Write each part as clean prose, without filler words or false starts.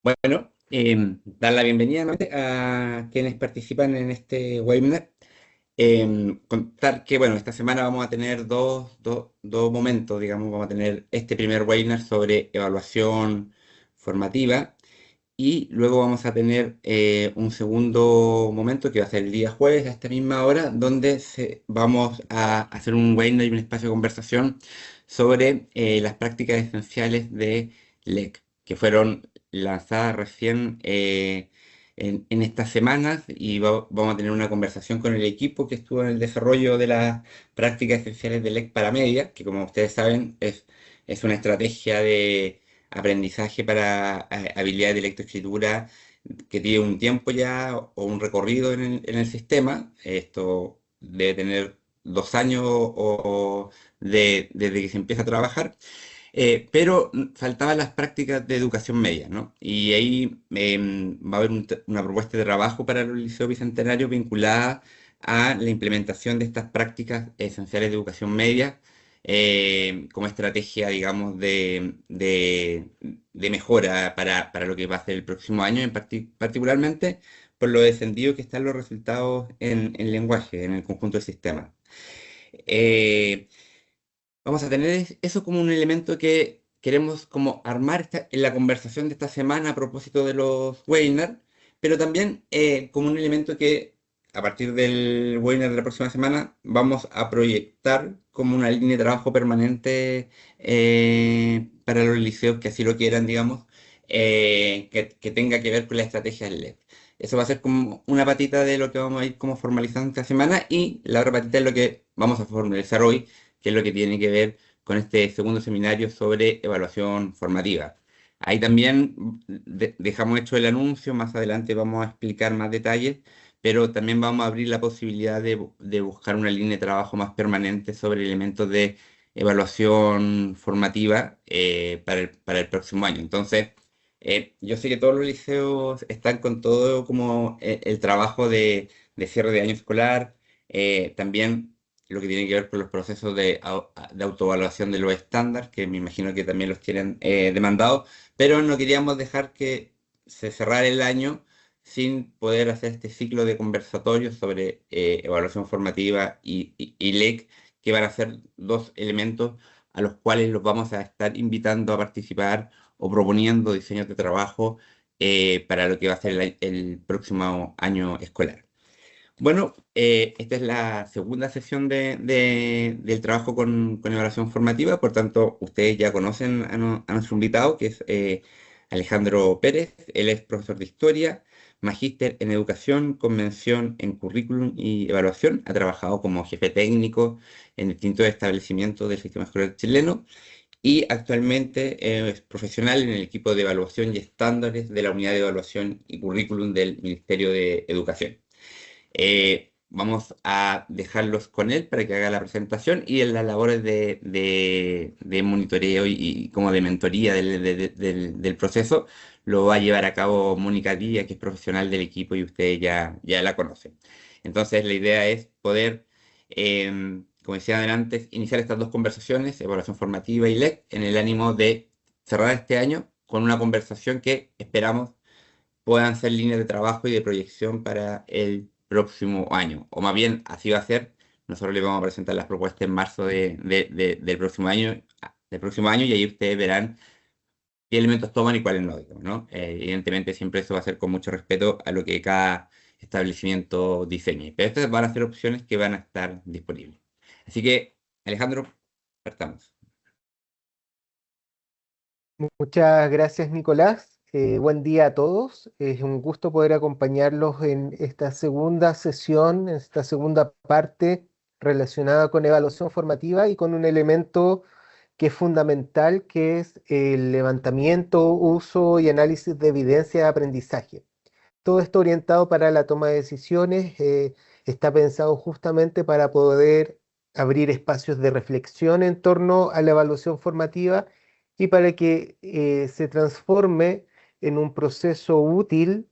Bueno, dar la bienvenida nuevamente a quienes participan en este webinar. Contar que, bueno, esta semana vamos a tener dos momentos, digamos, vamos a tener este primer webinar sobre evaluación formativa y luego vamos a tener un segundo momento que va a ser el día jueves a esta misma hora, donde vamos a hacer un webinar y un espacio de conversación sobre las prácticas esenciales de LEC, que fueron lanzadas recién en estas semanas y vamos a tener una conversación con el equipo que estuvo en el desarrollo de las prácticas esenciales de LEC para media, que como ustedes saben es una estrategia de aprendizaje para habilidades de lectoescritura que tiene un tiempo ya o un recorrido en el sistema. Esto debe tener 2 años desde que se empieza a trabajar. Pero faltaban las prácticas de educación media, ¿no? Y ahí va a haber una propuesta de trabajo para el Liceo Bicentenario vinculada a la implementación de estas prácticas esenciales de educación media como estrategia, digamos, de mejora para lo que va a ser el próximo año, particularmente por lo descendido que están los resultados en lenguaje, en el conjunto del sistema. Eh, Vamos a tener eso como un elemento que queremos como armar en la conversación de esta semana a propósito de los webinars, pero también como un elemento que a partir del webinar de la próxima semana vamos a proyectar como una línea de trabajo permanente para los liceos que así lo quieran, digamos, que tenga que ver con la estrategia del LED. Eso va a ser como una patita de lo que vamos a ir como formalizando esta semana y la otra patita es lo que vamos a formalizar hoy, que es lo que tiene que ver con este segundo seminario sobre evaluación formativa. Ahí también dejamos hecho el anuncio, más adelante vamos a explicar más detalles, pero también vamos a abrir la posibilidad de buscar una línea de trabajo más permanente sobre elementos de evaluación formativa para el próximo año. Entonces, yo sé que todos los liceos están con todo como el trabajo de cierre de año escolar, también lo que tiene que ver con los procesos de autoevaluación de los estándares, que me imagino que también los tienen demandados, pero no queríamos dejar que se cerrara el año sin poder hacer este ciclo de conversatorios sobre evaluación formativa y LEC, que van a ser dos elementos a los cuales los vamos a estar invitando a participar o proponiendo diseños de trabajo para lo que va a ser el próximo año escolar. Bueno, esta es la segunda sesión del trabajo con evaluación formativa, por tanto, ustedes ya conocen a nuestro invitado, que es Alejandro Pérez. Él es profesor de historia, magíster en educación, con mención en currículum y evaluación. Ha trabajado como jefe técnico en distintos establecimientos del sistema escolar chileno y actualmente es profesional en el equipo de evaluación y estándares de la unidad de evaluación y currículum del Ministerio de Educación. Vamos a dejarlos con él para que haga la presentación y en las labores de monitoreo y como de mentoría del proceso lo va a llevar a cabo Mónica Díaz, que es profesional del equipo y ustedes ya la conocen. Entonces la idea es poder, como decía adelante, iniciar estas dos conversaciones, evaluación formativa y LEC, en el ánimo de cerrar este año con una conversación que esperamos puedan ser líneas de trabajo y de proyección para el próximo año. O más bien, así va a ser. Nosotros les vamos a presentar las propuestas en marzo del próximo año y ahí ustedes verán qué elementos toman y cuáles no, digamos, ¿no? Evidentemente siempre eso va a ser con mucho respeto a lo que cada establecimiento diseñe. Pero estas van a ser opciones que van a estar disponibles. Así que, Alejandro, partamos. Muchas gracias, Nicolás. Buen día a todos. Es un gusto poder acompañarlos en esta segunda sesión, en esta segunda parte relacionada con evaluación formativa y con un elemento que es fundamental, que es el levantamiento, uso y análisis de evidencia de aprendizaje. Todo esto orientado para la toma de decisiones, está pensado justamente para poder abrir espacios de reflexión en torno a la evaluación formativa y para que se transforme en un proceso útil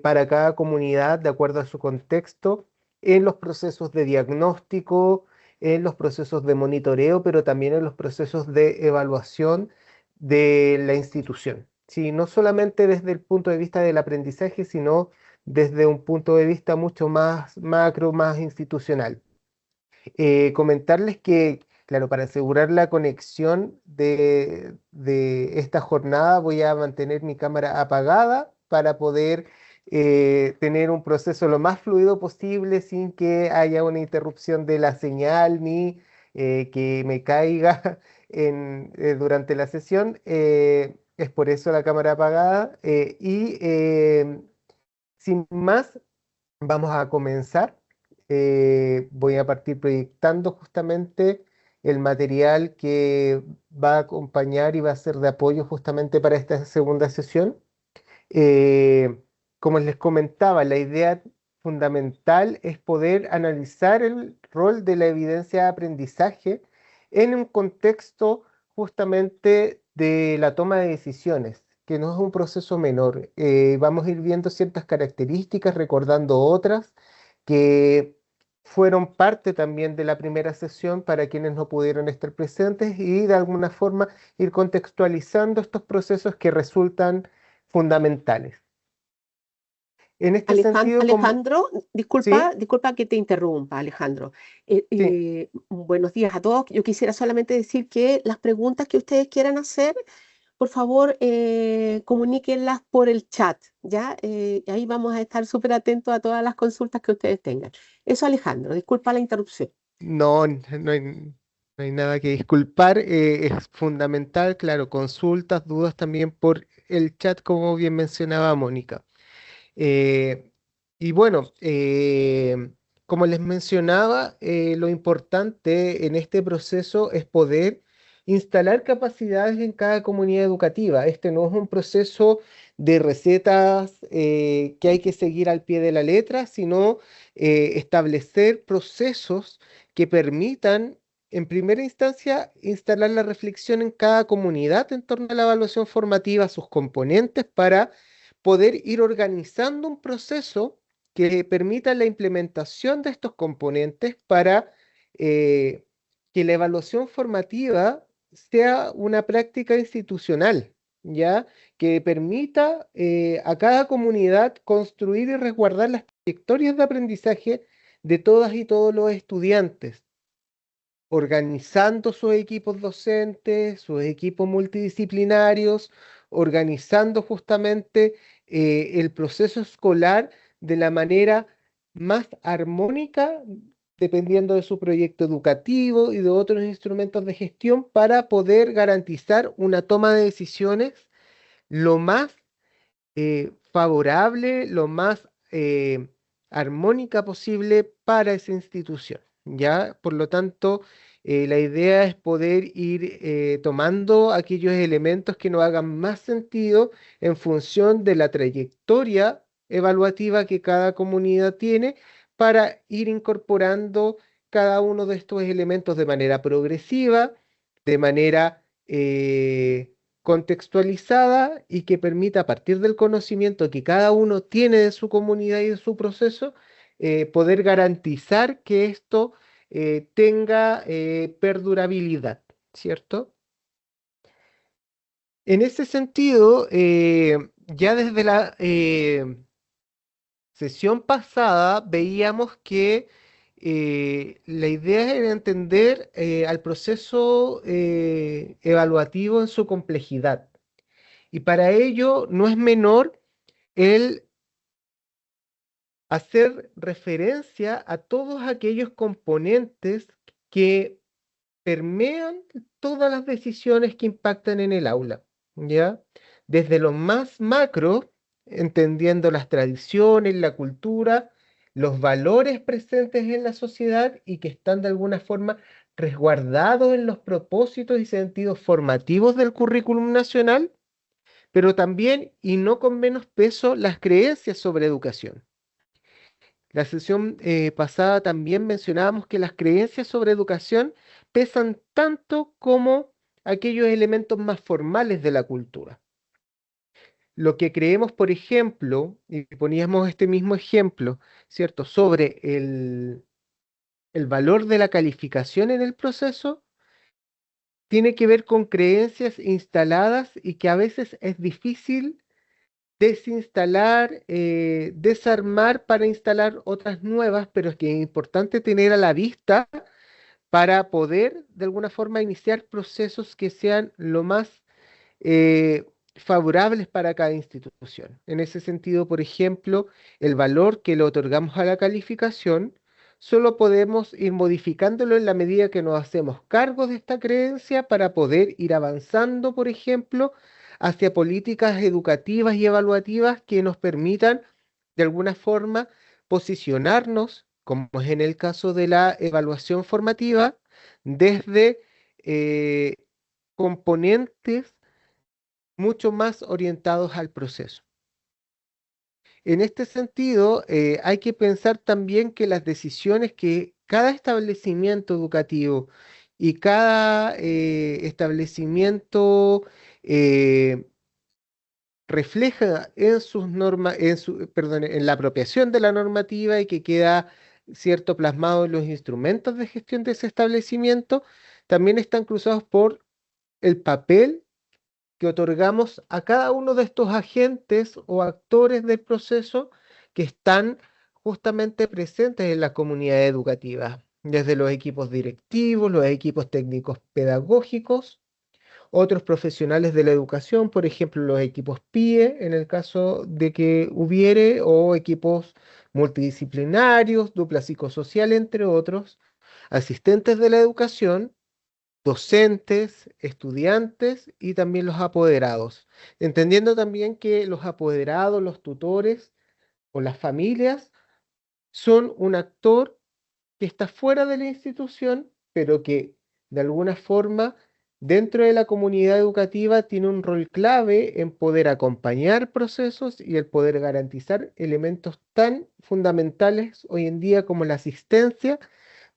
para cada comunidad de acuerdo a su contexto, en los procesos de diagnóstico, en los procesos de monitoreo, pero también en los procesos de evaluación de la institución. Sí, no solamente desde el punto de vista del aprendizaje, sino desde un punto de vista mucho más macro, más institucional. Comentarles que, claro, para asegurar la conexión de esta jornada voy a mantener mi cámara apagada para poder tener un proceso lo más fluido posible sin que haya una interrupción de la señal ni que me caiga durante la sesión. Es por eso la cámara apagada. Sin más, vamos a comenzar. Voy a partir proyectando justamente el material que va a acompañar y va a ser de apoyo justamente para esta segunda sesión. Eh, Como les comentaba, la idea fundamental es poder analizar el rol de la evidencia de aprendizaje en un contexto justamente de la toma de decisiones, que no es un proceso menor. Vamos a ir viendo ciertas características, recordando otras que fueron parte también de la primera sesión para quienes no pudieron estar presentes y de alguna forma ir contextualizando estos procesos que resultan fundamentales. En este sentido, como... Alejandro, Sí, disculpa que te interrumpa, Alejandro. sí, Buenos días a todos. Yo quisiera solamente decir que las preguntas que ustedes quieran hacer, por favor, comuníquenlas por el chat, ¿ya? Ahí vamos a estar súper atentos a todas las consultas que ustedes tengan. Eso, Alejandro, disculpa la interrupción. no hay nada que disculpar. Es fundamental, claro, consultas, dudas también por el chat, como bien mencionaba Mónica. Eh, y bueno, como les mencionaba, lo importante en este proceso es poder instalar capacidades en cada comunidad educativa. Este no es un proceso de recetas que hay que seguir al pie de la letra, sino establecer procesos que permitan, en primera instancia, instalar la reflexión en cada comunidad en torno a la evaluación formativa, sus componentes, para poder ir organizando un proceso que permita la implementación de estos componentes para eh, que la evaluación formativa sea una práctica institucional, ¿ya? Que permita a cada comunidad construir y resguardar las trayectorias de aprendizaje de todas y todos los estudiantes, organizando sus equipos docentes, sus equipos multidisciplinarios, organizando justamente el proceso escolar de la manera más armónica, dependiendo de su proyecto educativo y de otros instrumentos de gestión, para poder garantizar una toma de decisiones lo más favorable, lo más armónica posible para esa institución, ¿ya? Por lo tanto, la idea es poder ir tomando aquellos elementos que nos hagan más sentido en función de la trayectoria evaluativa que cada comunidad tiene para ir incorporando cada uno de estos elementos de manera progresiva, de manera contextualizada y que permita, a partir del conocimiento que cada uno tiene de su comunidad y de su proceso, poder garantizar que esto tenga perdurabilidad, ¿cierto? En ese sentido, ya desde la sesión pasada veíamos que la idea era entender al proceso evaluativo en su complejidad. Y para ello no es menor el hacer referencia a todos aquellos componentes que permean todas las decisiones que impactan en el aula, ¿ya? Desde lo más macro, entendiendo las tradiciones, la cultura, los valores presentes en la sociedad y que están de alguna forma resguardados en los propósitos y sentidos formativos del currículum nacional, pero también, y no con menos peso, las creencias sobre educación. La sesión pasada también mencionábamos que las creencias sobre educación pesan tanto como aquellos elementos más formales de la cultura. Lo que creemos, por ejemplo, y poníamos este mismo ejemplo, ¿cierto?, sobre el valor de la calificación en el proceso, tiene que ver con creencias instaladas y que a veces es difícil desinstalar, desarmar para instalar otras nuevas, pero es que es importante tener a la vista para poder de alguna forma iniciar procesos que sean lo más eh, favorables para cada institución. En ese sentido, por ejemplo, el valor que le otorgamos a la calificación, solo podemos ir modificándolo en la medida que nos hacemos cargo de esta creencia para poder ir avanzando, por ejemplo, hacia políticas educativas y evaluativas que nos permitan, de alguna forma, posicionarnos, como es en el caso de la evaluación formativa, desde eh, componentes mucho más orientados al proceso. En este sentido, hay que pensar también que las decisiones que cada establecimiento educativo y cada establecimiento eh, refleja en sus normas, perdón, en la apropiación de la normativa y que queda cierto plasmado en los instrumentos de gestión de ese establecimiento, también están cruzados por el papel que otorgamos a cada uno de estos agentes o actores del proceso que están justamente presentes en la comunidad educativa, desde los equipos directivos, los equipos técnicos pedagógicos, otros profesionales de la educación, por ejemplo, los equipos PIE, en el caso de que hubiere, o equipos multidisciplinarios, dupla psicosocial, entre otros, asistentes de la educación, docentes, estudiantes y también los apoderados. Entendiendo también que los apoderados, los tutores o las familias son un actor que está fuera de la institución, pero que de alguna forma dentro de la comunidad educativa tiene un rol clave en poder acompañar procesos y el poder garantizar elementos tan fundamentales hoy en día como la asistencia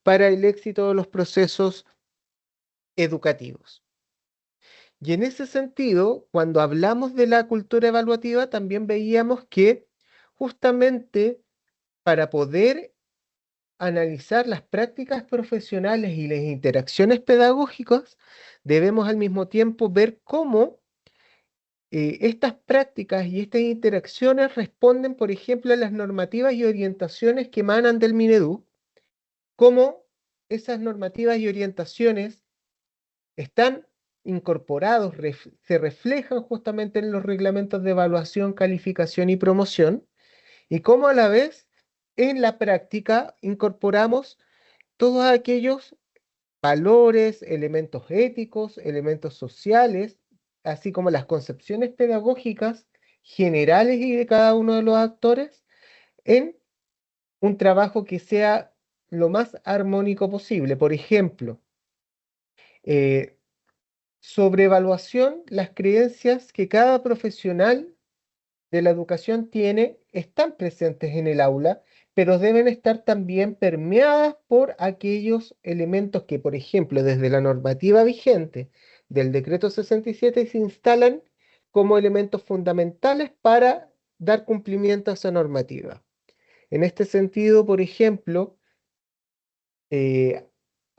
para el éxito de los procesos educativos. Y en ese sentido, cuando hablamos de la cultura evaluativa, también veíamos que justamente para poder analizar las prácticas profesionales y las interacciones pedagógicas, debemos al mismo tiempo ver cómo estas prácticas y estas interacciones responden, por ejemplo, a las normativas y orientaciones que emanan del Minedu, cómo esas normativas y orientaciones están incorporados, se reflejan justamente en los reglamentos de evaluación, calificación y promoción, y cómo a la vez en la práctica incorporamos todos aquellos valores, elementos éticos, elementos sociales, así como las concepciones pedagógicas generales y de cada uno de los actores en un trabajo que sea lo más armónico posible. Por ejemplo, eh, sobre evaluación, las creencias que cada profesional de la educación tiene están presentes en el aula, pero deben estar también permeadas por aquellos elementos que, por ejemplo, desde la normativa vigente del decreto 67 se instalan como elementos fundamentales para dar cumplimiento a esa normativa. En este sentido, por ejemplo, eh,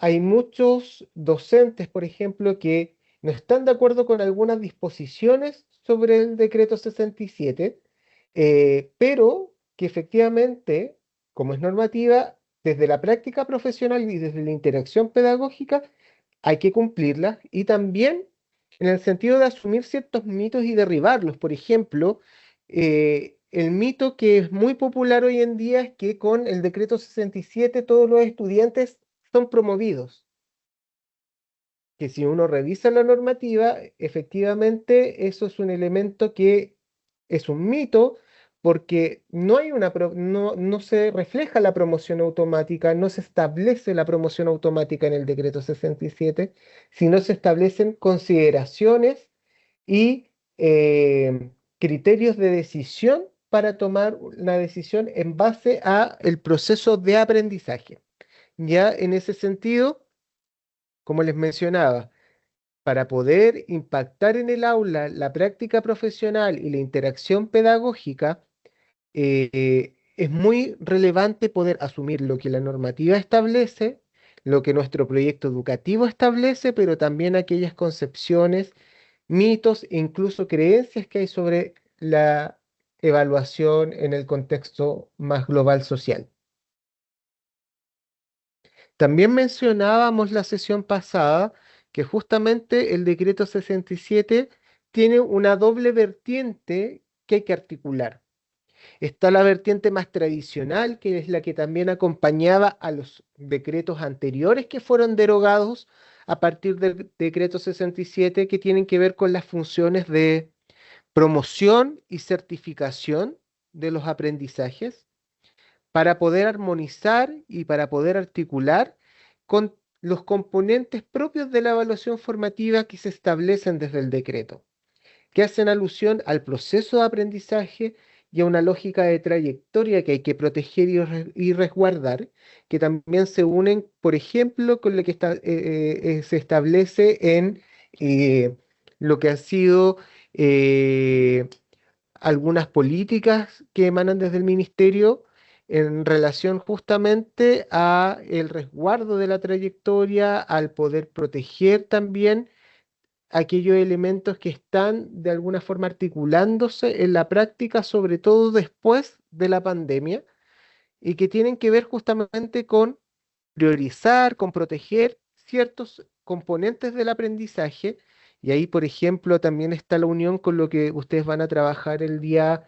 hay muchos docentes, por ejemplo, que no están de acuerdo con algunas disposiciones sobre el decreto 67, pero que efectivamente, como es normativa, desde la práctica profesional y desde la interacción pedagógica, hay que cumplirlas y también en el sentido de asumir ciertos mitos y derribarlos. Por ejemplo, el mito que es muy popular hoy en día es que con el decreto 67 todos los estudiantes son promovidos. Que si uno revisa la normativa, efectivamente eso es un elemento que es un mito porque no hay no se refleja la promoción automática, no se establece la promoción automática en el decreto 67, sino se establecen consideraciones y criterios de decisión para tomar una decisión en base a el proceso de aprendizaje. Ya en ese sentido, como les mencionaba, para poder impactar en el aula la práctica profesional y la interacción pedagógica, es muy relevante poder asumir lo que la normativa establece, lo que nuestro proyecto educativo establece, pero también aquellas concepciones, mitos e incluso creencias que hay sobre la evaluación en el contexto más global social. También mencionábamos la sesión pasada que justamente el decreto 67 tiene una doble vertiente que hay que articular. Está la vertiente más tradicional, que es la que también acompañaba a los decretos anteriores que fueron derogados a partir del decreto 67, que tienen que ver con las funciones de promoción y certificación de los aprendizajes para poder armonizar y para poder articular con los componentes propios de la evaluación formativa que se establecen desde el decreto, que hacen alusión al proceso de aprendizaje y a una lógica de trayectoria que hay que proteger y resguardar, que también se unen, por ejemplo, con lo que se establece en eh, lo que ha sido eh, algunas políticas que emanan desde el ministerio en relación justamente a el resguardo de la trayectoria, al poder proteger también aquellos elementos que están de alguna forma articulándose en la práctica, sobre todo después de la pandemia, y que tienen que ver justamente con priorizar, con proteger ciertos componentes del aprendizaje. Y ahí, por ejemplo, también está la unión con lo que ustedes van a trabajar el día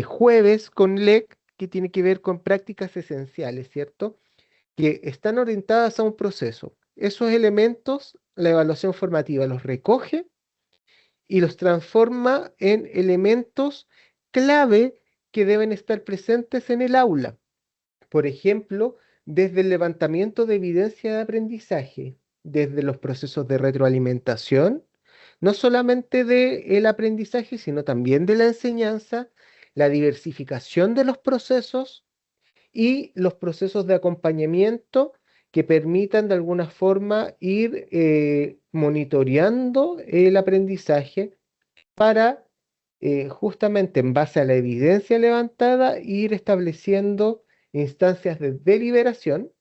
jueves con LEC, que tiene que ver con prácticas esenciales, ¿cierto? Que están orientadas a un proceso. Esos elementos, la evaluación formativa los recoge y los transforma en elementos clave que deben estar presentes en el aula. Por ejemplo, desde el levantamiento de evidencia de aprendizaje, desde los procesos de retroalimentación, no solamente del aprendizaje, sino también de la enseñanza, la diversificación de los procesos y los procesos de acompañamiento que permitan de alguna forma ir monitoreando el aprendizaje para justamente en base a la evidencia levantada ir estableciendo instancias de deliberación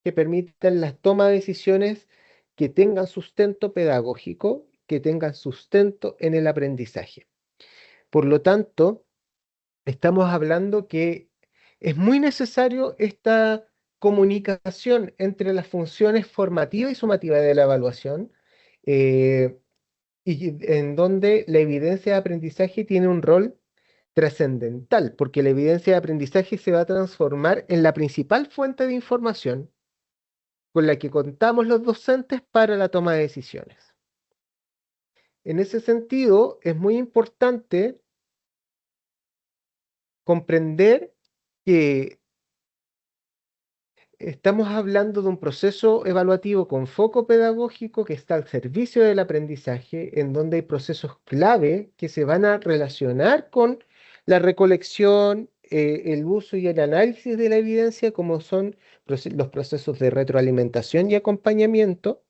que permitan la toma de decisiones que tengan sustento pedagógico, que tengan sustento en el aprendizaje. Por lo tanto, estamos hablando que es muy necesario esta comunicación entre las funciones formativa y sumativa de la evaluación, eh, y en donde la evidencia de aprendizaje tiene un rol trascendental, porque la evidencia de aprendizaje se va a transformar en la principal fuente de información con la que contamos los docentes para la toma de decisiones. En ese sentido, es muy importante comprender que estamos hablando de un proceso evaluativo con foco pedagógico que está al servicio del aprendizaje, en donde hay procesos clave que se van a relacionar con la recolección, el uso y el análisis de la evidencia, como son los procesos de retroalimentación y acompañamiento,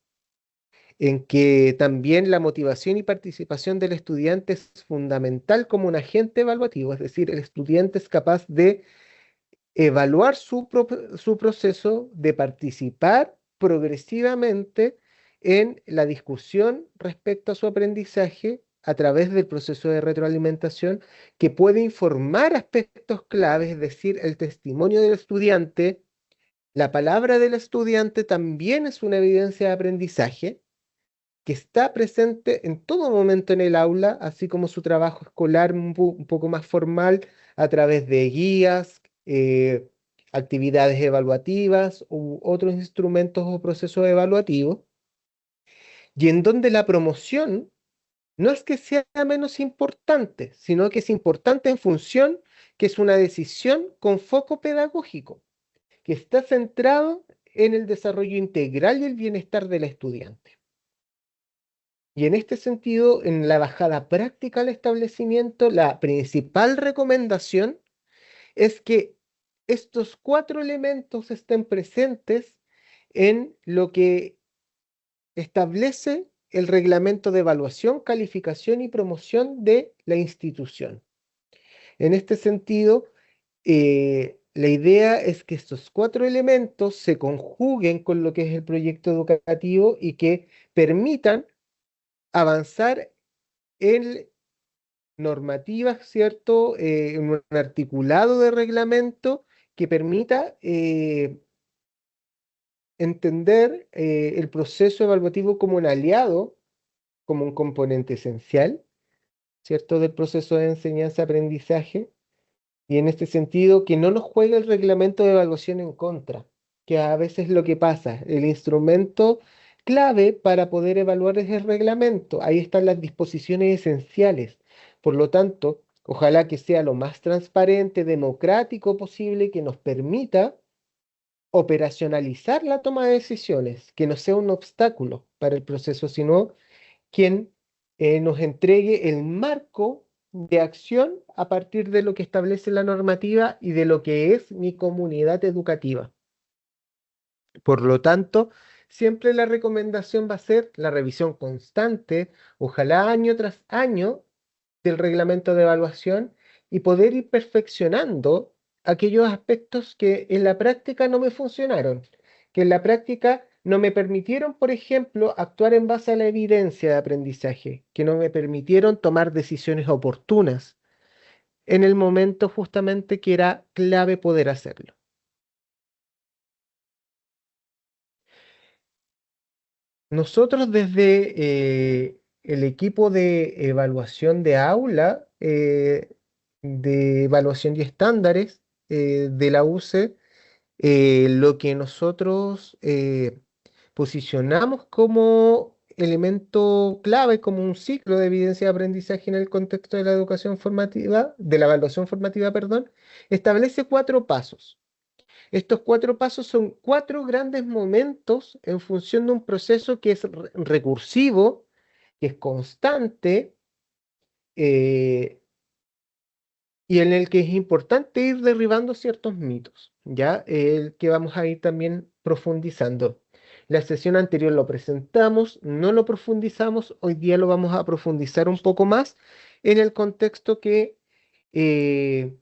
en que también la motivación y participación del estudiante es fundamental como un agente evaluativo, es decir, el estudiante es capaz de evaluar su proceso, de participar progresivamente en la discusión respecto a su aprendizaje a través del proceso de retroalimentación que puede informar aspectos claves, es decir, el testimonio del estudiante, la palabra del estudiante también es una evidencia de aprendizaje que está presente en todo momento en el aula, así como su trabajo escolar un poco más formal a través de guías, actividades evaluativas u otros instrumentos o procesos evaluativos, y en donde la promoción no es que sea menos importante, sino que es importante en función que es una decisión con foco pedagógico, que está centrado en el desarrollo integral y el bienestar del estudiante. Y en este sentido, en la bajada práctica al establecimiento, la principal recomendación es que estos cuatro elementos estén presentes en lo que establece el reglamento de evaluación, calificación y promoción de la institución. En este sentido, la idea es que estos 4 elementos se conjuguen con lo que es el proyecto educativo y que permitan avanzar en normativas, ¿cierto? En un articulado de reglamento que permita entender el proceso evaluativo como un aliado, como un componente esencial, ¿cierto? Del proceso de enseñanza-aprendizaje. Y en este sentido, que no nos juegue el reglamento de evaluación en contra, que a veces es lo que pasa. El instrumento clave para poder evaluar es el reglamento. Ahí están las disposiciones esenciales. Por lo tanto, ojalá que sea lo más transparente, democrático posible, que nos permita operacionalizar la toma de decisiones, que no sea un obstáculo para el proceso, sino quien nos entregue el marco de acción a partir de lo que establece la normativa y de lo que es mi comunidad educativa. Por lo tanto, siempre la recomendación va a ser la revisión constante, ojalá año tras año, del reglamento de evaluación y poder ir perfeccionando aquellos aspectos que en la práctica no me funcionaron, que en la práctica no me permitieron, por ejemplo, actuar en base a la evidencia de aprendizaje, que no me permitieron tomar decisiones oportunas en el momento justamente que era clave poder hacerlo. Nosotros desde el equipo de evaluación de aula, de evaluación y estándares de la UCE, lo que nosotros posicionamos como elemento clave, como un ciclo de evidencia de aprendizaje en el contexto de la educación formativa, de la evaluación formativa, perdón, establece 4 pasos. Estos 4 pasos son 4 grandes momentos en función de un proceso que es recursivo, que es constante, eh, y en el que es importante ir derribando ciertos mitos, ¿ya? El que vamos a ir también profundizando. La sesión anterior lo presentamos, no lo profundizamos, hoy día lo vamos a profundizar un poco más en el contexto que eh,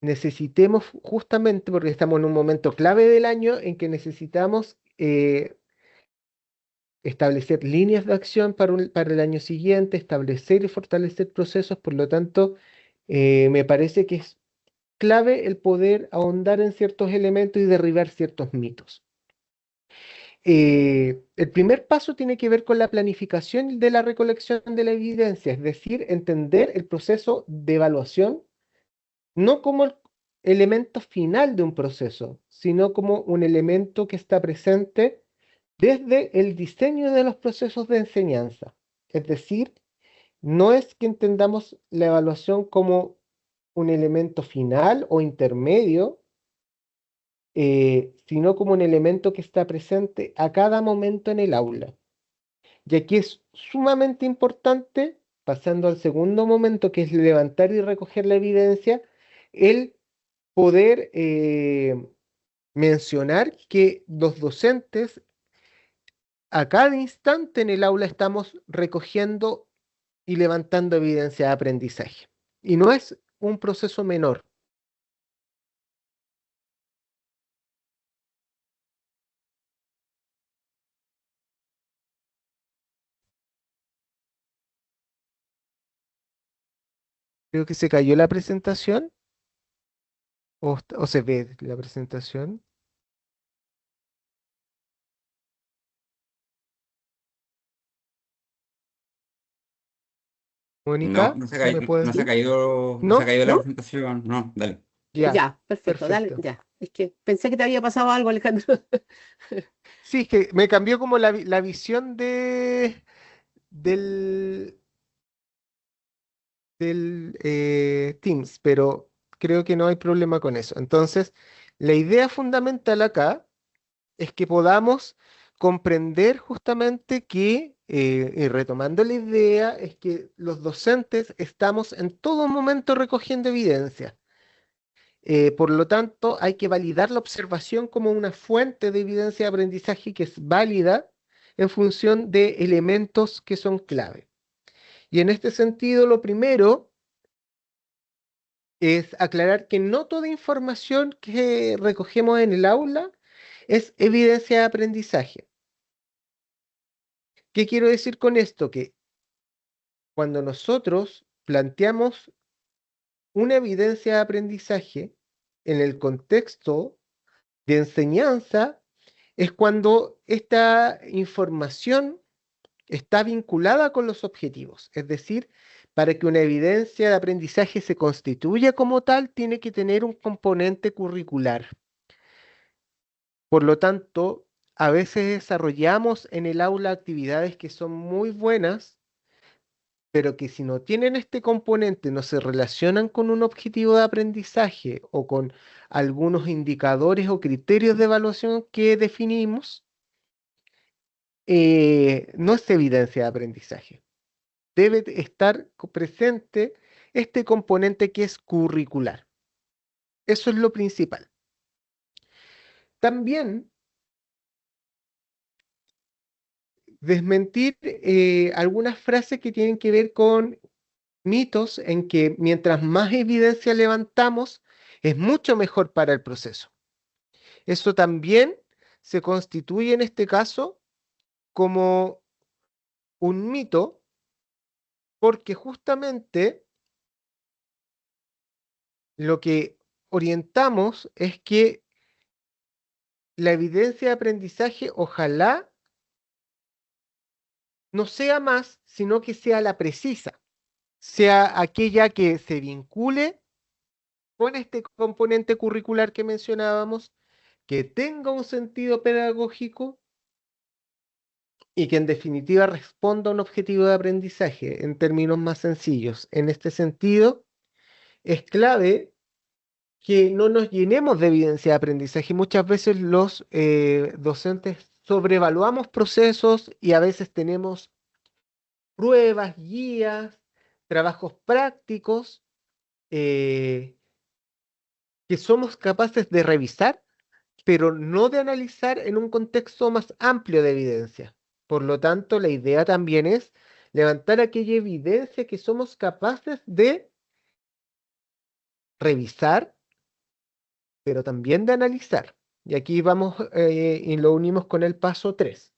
necesitemos justamente porque estamos en un momento clave del año en que necesitamos establecer líneas de acción para el año siguiente, establecer y fortalecer procesos, por lo tanto, me parece que es clave el poder ahondar en ciertos elementos y derribar ciertos mitos. El primer paso tiene que ver con la planificación de la recolección de la evidencia, es decir, entender el proceso de evaluación no como el elemento final de un proceso, sino como un elemento que está presente desde el diseño de los procesos de enseñanza. Es decir, no es que entendamos la evaluación como un elemento final o intermedio, sino como un elemento que está presente a cada momento en el aula. Y aquí es sumamente importante, pasando al segundo momento, que es levantar y recoger la evidencia, el poder mencionar que los docentes a cada instante en el aula estamos recogiendo y levantando evidencia de aprendizaje. Y no es un proceso menor. Creo que se cayó la presentación o se ve la presentación. No, Mónica, ¿tú me puedes decir? no se ha ¿No? caído la ¿No? presentación, no, dale. Ya, Ya, perfecto, dale, perfecto. ya. Es que pensé que te había pasado algo, Alejandro. Sí, es que me cambió como la visión del, del Teams, pero creo que no hay problema con eso. Entonces, la idea fundamental acá es que podamos comprender justamente que, y retomando la idea, es que los docentes estamos en todo momento recogiendo evidencia. Por lo tanto, hay que validar la observación como una fuente de evidencia de aprendizaje que es válida en función de elementos que son clave. Y en este sentido, lo primero es aclarar que no toda información que recogemos en el aula es evidencia de aprendizaje. ¿Qué quiero decir con esto? Que cuando nosotros planteamos una evidencia de aprendizaje en el contexto de enseñanza, es cuando esta información está vinculada con los objetivos. Es decir, para que una evidencia de aprendizaje se constituya como tal, tiene que tener un componente curricular. Por lo tanto, a veces desarrollamos en el aula actividades que son muy buenas, pero que si no tienen este componente, no se relacionan con un objetivo de aprendizaje o con algunos indicadores o criterios de evaluación que definimos, no es evidencia de aprendizaje. Debe estar presente este componente que es curricular. Eso es lo principal. También desmentir algunas frases que tienen que ver con mitos en que mientras más evidencia levantamos, es mucho mejor para el proceso. Eso también se constituye en este caso como un mito porque justamente lo que orientamos es que la evidencia de aprendizaje ojalá no sea más, sino que sea la precisa, sea aquella que se vincule con este componente curricular que mencionábamos, que tenga un sentido pedagógico y que en definitiva responda a un objetivo de aprendizaje en términos más sencillos. En este sentido, es clave que no nos llenemos de evidencia de aprendizaje. Muchas veces los docentes sobrevaluamos procesos y a veces tenemos pruebas, guías, trabajos prácticos eh, que somos capaces de revisar, pero no de analizar en un contexto más amplio de evidencia. Por lo tanto, la idea también es levantar aquella evidencia que somos capaces de revisar, pero también de analizar. Y aquí vamos y lo unimos con el paso 3.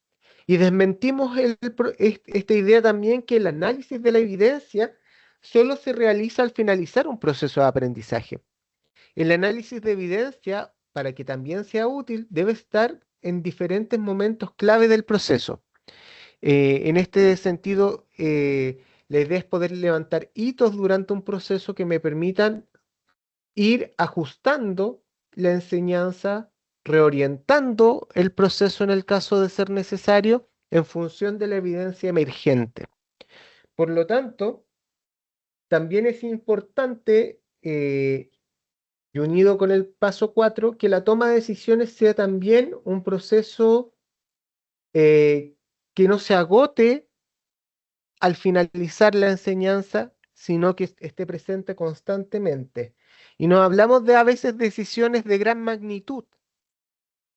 Y desmentimos esta idea también que el análisis de la evidencia solo se realiza al finalizar un proceso de aprendizaje. El análisis de evidencia, para que también sea útil, debe estar en diferentes momentos clave del proceso. En este sentido, la idea es poder levantar hitos durante un proceso que me permitan ir ajustando la enseñanza, reorientando el proceso en el caso de ser necesario en función de la evidencia emergente. Por lo tanto, también es importante, y unido con el paso 4, que la toma de decisiones sea también un proceso eh, que no se agote al finalizar la enseñanza, sino que esté presente constantemente. Y no hablamos de a veces decisiones de gran magnitud,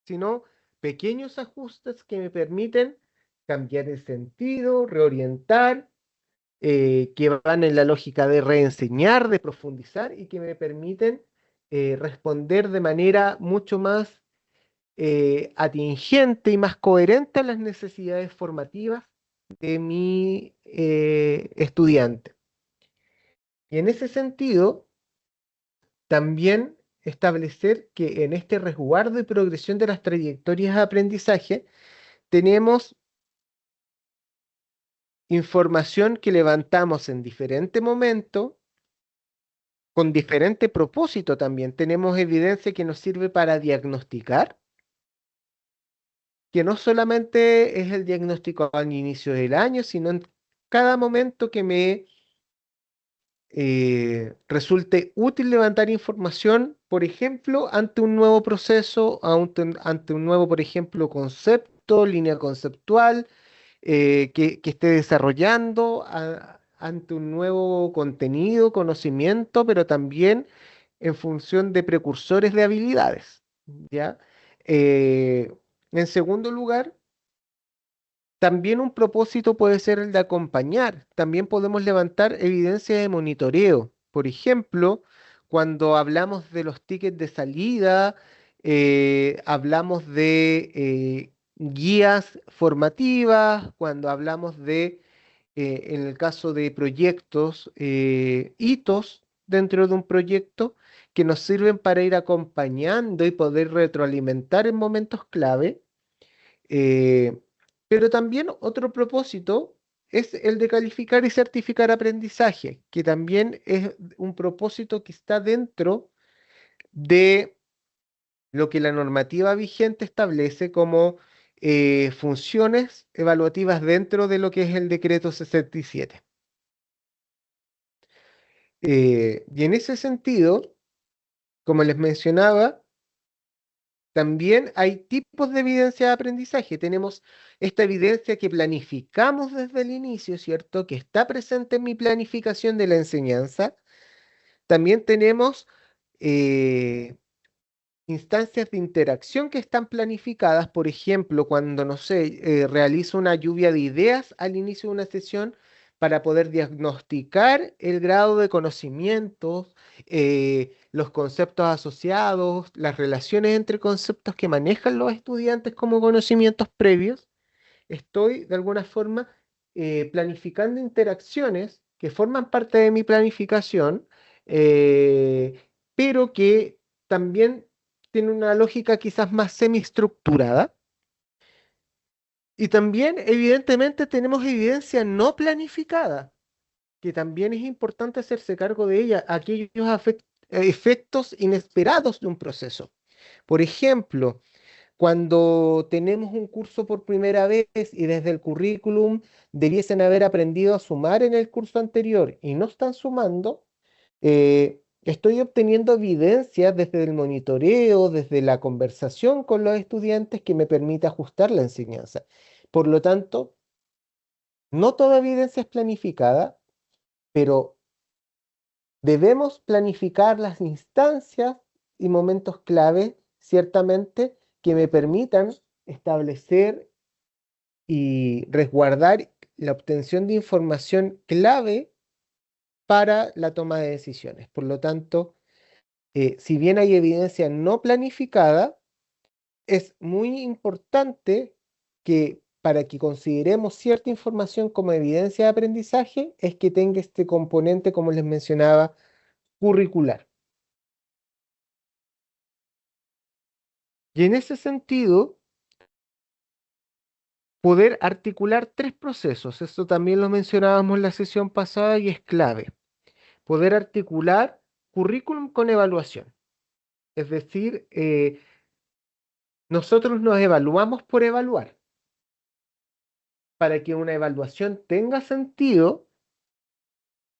sino pequeños ajustes que me permiten cambiar el sentido, reorientar, que van en la lógica de reenseñar, de profundizar y que me permiten responder de manera mucho más atingente y más coherente a las necesidades formativas de mi estudiante. Y en ese sentido, también establecer que en este resguardo y progresión de las trayectorias de aprendizaje tenemos información que levantamos en diferente momento, con diferente propósito también. Tenemos evidencia que nos sirve para diagnosticar, que no solamente es el diagnóstico al inicio del año, sino en cada momento que me resulte útil levantar información, por ejemplo, ante un nuevo proceso, ante un nuevo, por ejemplo, concepto, línea conceptual, que esté desarrollando, ante un nuevo contenido, conocimiento, pero también en función de precursores de habilidades, ¿ya? Eh, en segundo lugar, también un propósito puede ser el de acompañar. También podemos levantar evidencia de monitoreo. Por ejemplo, cuando hablamos de los tickets de salida, hablamos de guías formativas, cuando hablamos de, en el caso de proyectos, hitos dentro de un proyecto que nos sirven para ir acompañando y poder retroalimentar en momentos clave. Eh, pero también otro propósito es el de calificar y certificar aprendizaje, que también es un propósito que está dentro de lo que la normativa vigente establece como funciones evaluativas dentro de lo que es el decreto 67. Y en ese sentido, como les mencionaba, también hay tipos de evidencia de aprendizaje. Tenemos esta evidencia que planificamos desde el inicio, ¿cierto? Que está presente en mi planificación de la enseñanza. También tenemos eh, instancias de interacción que están planificadas. Por ejemplo, cuando, no sé, realizo una lluvia de ideas al inicio de una sesión para poder diagnosticar el grado de conocimientos, los conceptos asociados, las relaciones entre conceptos que manejan los estudiantes como conocimientos previos. Estoy de alguna forma planificando interacciones que forman parte de mi planificación, eh, pero que también tiene una lógica quizás más semiestructurada. Y también, evidentemente, tenemos evidencia no planificada, que también es importante hacerse cargo de ella, aquellos efectos inesperados de un proceso. Por ejemplo, cuando tenemos un curso por primera vez y desde el currículum debiesen haber aprendido a sumar en el curso anterior y no están sumando, estoy obteniendo evidencia desde el monitoreo, desde la conversación con los estudiantes que me permite ajustar la enseñanza. Por lo tanto, no toda evidencia es planificada, pero debemos planificar las instancias y momentos clave, ciertamente, que me permitan establecer y resguardar la obtención de información clave para la toma de decisiones. Por lo tanto, si bien hay evidencia no planificada, es muy importante que para que consideremos cierta información como evidencia de aprendizaje, es que tenga este componente, como les mencionaba, curricular. Y en ese sentido, poder articular tres procesos, esto también lo mencionábamos en la sesión pasada y es clave. Poder articular currículum con evaluación. Es decir, nosotros nos evaluamos por evaluar. Para que una evaluación tenga sentido,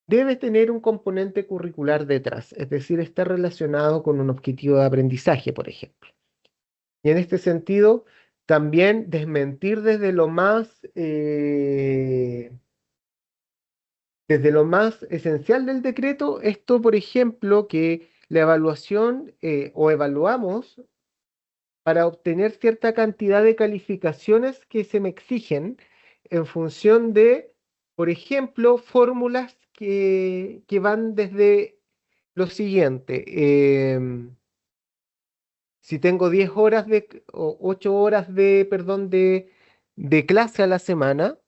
debe tener un componente curricular detrás, es decir, está relacionado con un objetivo de aprendizaje, por ejemplo. Y en este sentido, también desmentir desde lo más esencial del decreto, esto, por ejemplo, que la evaluación o evaluamos para obtener cierta cantidad de calificaciones que se me exigen en función de, por ejemplo, fórmulas que van desde lo siguiente. Si tengo 10 horas o 8 horas de clase a la semana,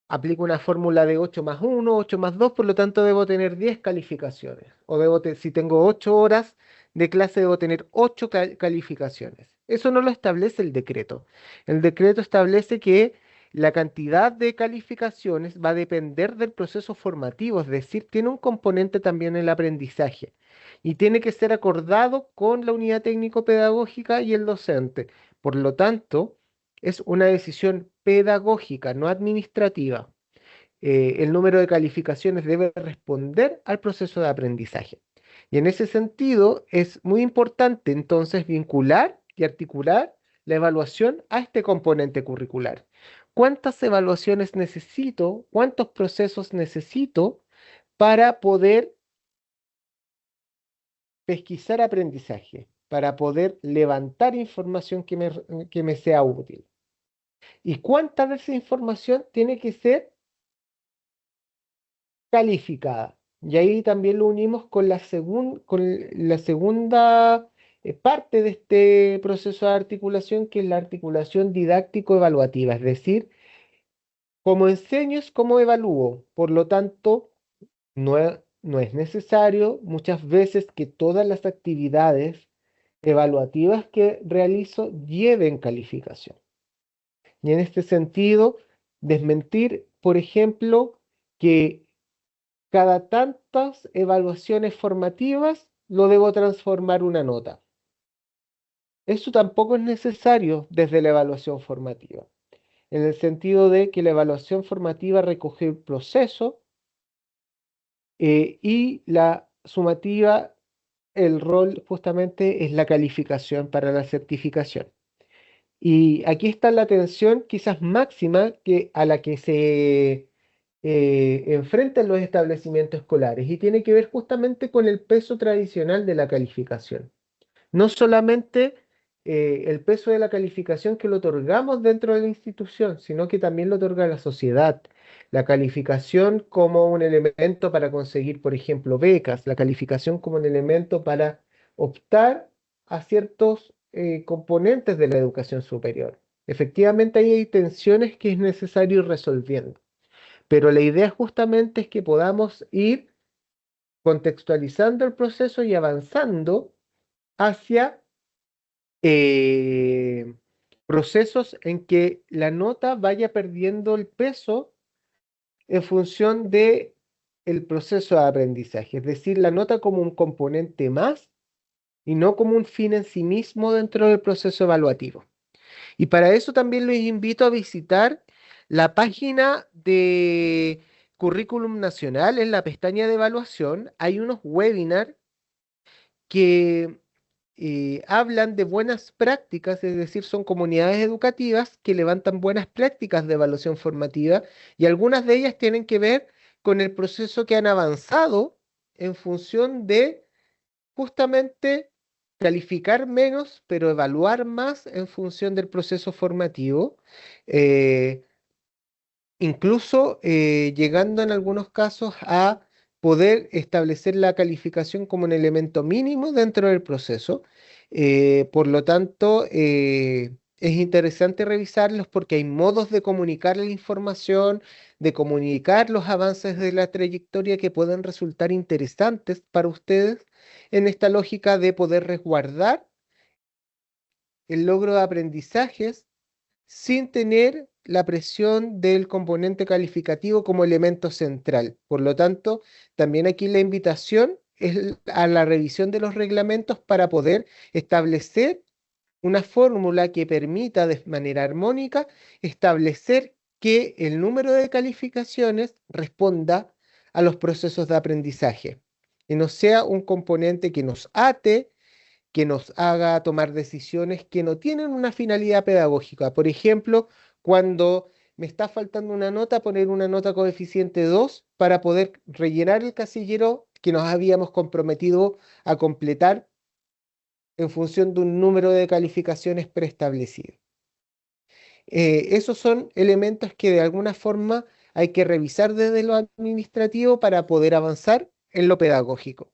aplico una fórmula de 8 más 1, 8 más 2, por lo tanto debo tener 10 calificaciones. O si tengo 8 horas de clase, debo tener 8 calificaciones. Eso no lo establece el decreto. El decreto establece que la cantidad de calificaciones va a depender del proceso formativo, es decir, tiene un componente también en el aprendizaje y tiene que ser acordado con la unidad técnico-pedagógica y el docente. Por lo tanto, es una decisión pedagógica, no administrativa. El número de calificaciones debe responder al proceso de aprendizaje. Y en ese sentido, es muy importante entonces vincular y articular la evaluación a este componente curricular. ¿Cuántas evaluaciones necesito? ¿Cuántos procesos necesito para poder pesquisar aprendizaje? Para poder levantar información que me sea útil. ¿Y cuánta de esa información tiene que ser calificada? Y ahí también lo unimos con con la segunda parte de este proceso de articulación, que es la articulación didáctico-evaluativa, es decir, cómo enseño es cómo evalúo. Por lo tanto, no es necesario muchas veces que todas las actividades evaluativas que realizo lleven calificación. Y en este sentido, desmentir, por ejemplo, que cada tantas evaluaciones formativas lo debo transformar una nota. Eso tampoco es necesario desde la evaluación formativa, en el sentido de que la evaluación formativa recoge el proceso y la sumativa, el rol justamente es la calificación para la certificación. Y aquí está la tensión quizás máxima a la que se enfrentan los establecimientos escolares, y tiene que ver justamente con el peso tradicional de la calificación. No solamente el peso de la calificación que lo otorgamos dentro de la institución, sino que también lo otorga la sociedad. La calificación como un elemento para conseguir, por ejemplo, becas, la calificación como un elemento para optar a ciertos componentes de la educación superior. Efectivamente, ahí hay tensiones que es necesario ir resolviendo, pero la idea justamente es que podamos ir contextualizando el proceso y avanzando hacia eh, procesos en que la nota vaya perdiendo el peso en función de el proceso de aprendizaje, es decir, la nota como un componente más y no como un fin en sí mismo dentro del proceso evaluativo. Y para eso también les invito a visitar la página de Currículum Nacional. En la pestaña de evaluación hay unos webinars que hablan de buenas prácticas, es decir, son comunidades educativas que levantan buenas prácticas de evaluación formativa, y algunas de ellas tienen que ver con el proceso que han avanzado en función de justamente calificar menos, pero evaluar más en función del proceso formativo. eh, Incluso llegando en algunos casos a poder establecer la calificación como un elemento mínimo dentro del proceso. Por lo tanto, es interesante revisarlos porque hay modos de comunicar la información, de comunicar los avances de la trayectoria que pueden resultar interesantes para ustedes en esta lógica de poder resguardar el logro de aprendizajes sin tener la presión del componente calificativo como elemento central. Por lo tanto, también aquí la invitación es a la revisión de los reglamentos para poder establecer una fórmula que permita de manera armónica establecer que el número de calificaciones responda a los procesos de aprendizaje y no sea un componente que nos ate, que nos haga tomar decisiones que no tienen una finalidad pedagógica. Por ejemplo, cuando me está faltando una nota, poner una nota coeficiente 2 para poder rellenar el casillero que nos habíamos comprometido a completar en función de un número de calificaciones preestablecido. Esos son elementos que de alguna forma hay que revisar desde lo administrativo para poder avanzar en lo pedagógico.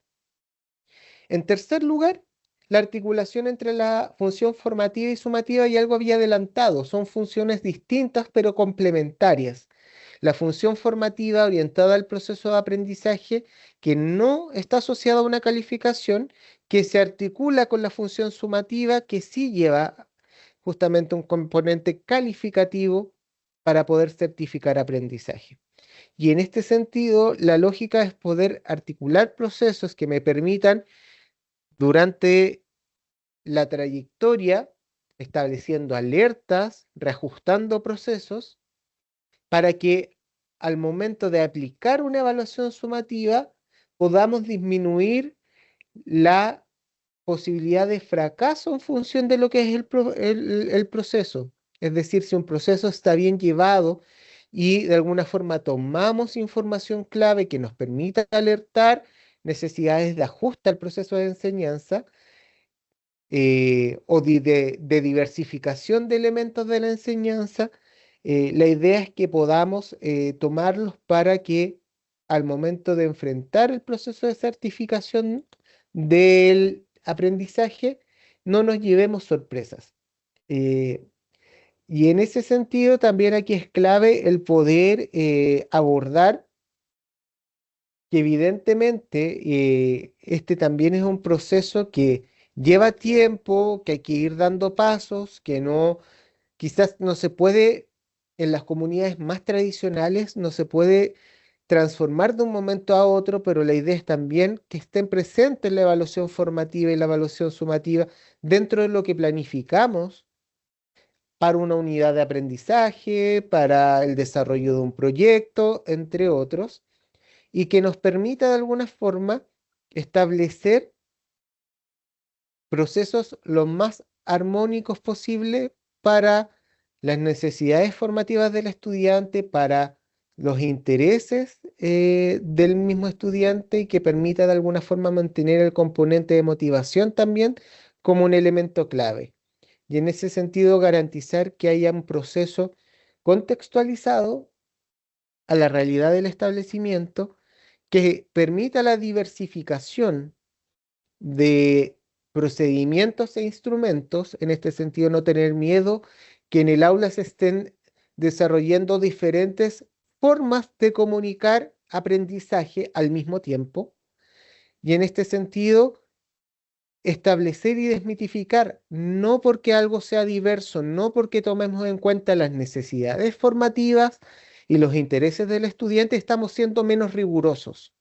En tercer lugar, la articulación entre la función formativa y sumativa, y algo había adelantado, son funciones distintas pero complementarias. La función formativa orientada al proceso de aprendizaje, que no está asociada a una calificación, que se articula con la función sumativa, que sí lleva justamente un componente calificativo para poder certificar aprendizaje. Y en este sentido, la lógica es poder articular procesos que me permitan durante la trayectoria, estableciendo alertas, reajustando procesos, para que al momento de aplicar una evaluación sumativa podamos disminuir la posibilidad de fracaso en función de lo que es el proceso. Es decir, si un proceso está bien llevado y de alguna forma tomamos información clave que nos permita alertar necesidades de ajuste al proceso de enseñanza, o de diversificación de elementos de la enseñanza, la idea es que podamos tomarlos para que al momento de enfrentar el proceso de certificación del aprendizaje, no nos llevemos sorpresas. Eh, y en ese sentido, también aquí es clave el poder abordar que evidentemente este también es un proceso que lleva tiempo, que hay que ir dando pasos, que no, quizás no se puede, en las comunidades más tradicionales, no se puede transformar de un momento a otro, pero la idea es también que estén presentes la evaluación formativa y la evaluación sumativa dentro de lo que planificamos para una unidad de aprendizaje, para el desarrollo de un proyecto, entre otros, y que nos permita de alguna forma establecer procesos lo más armónicos posible para las necesidades formativas del estudiante, para los intereses del mismo estudiante y que permita de alguna forma mantener el componente de motivación también como un elemento clave. Y en ese sentido garantizar que haya un proceso contextualizado a la realidad del establecimiento que permita la diversificación de procedimientos e instrumentos, en este sentido no tener miedo que en el aula se estén desarrollando diferentes formas de comunicar aprendizaje al mismo tiempo, y en este sentido establecer y desmitificar, no porque algo sea diverso, no porque tomemos en cuenta las necesidades formativas y los intereses del estudiante, estamos siendo menos rigurosos.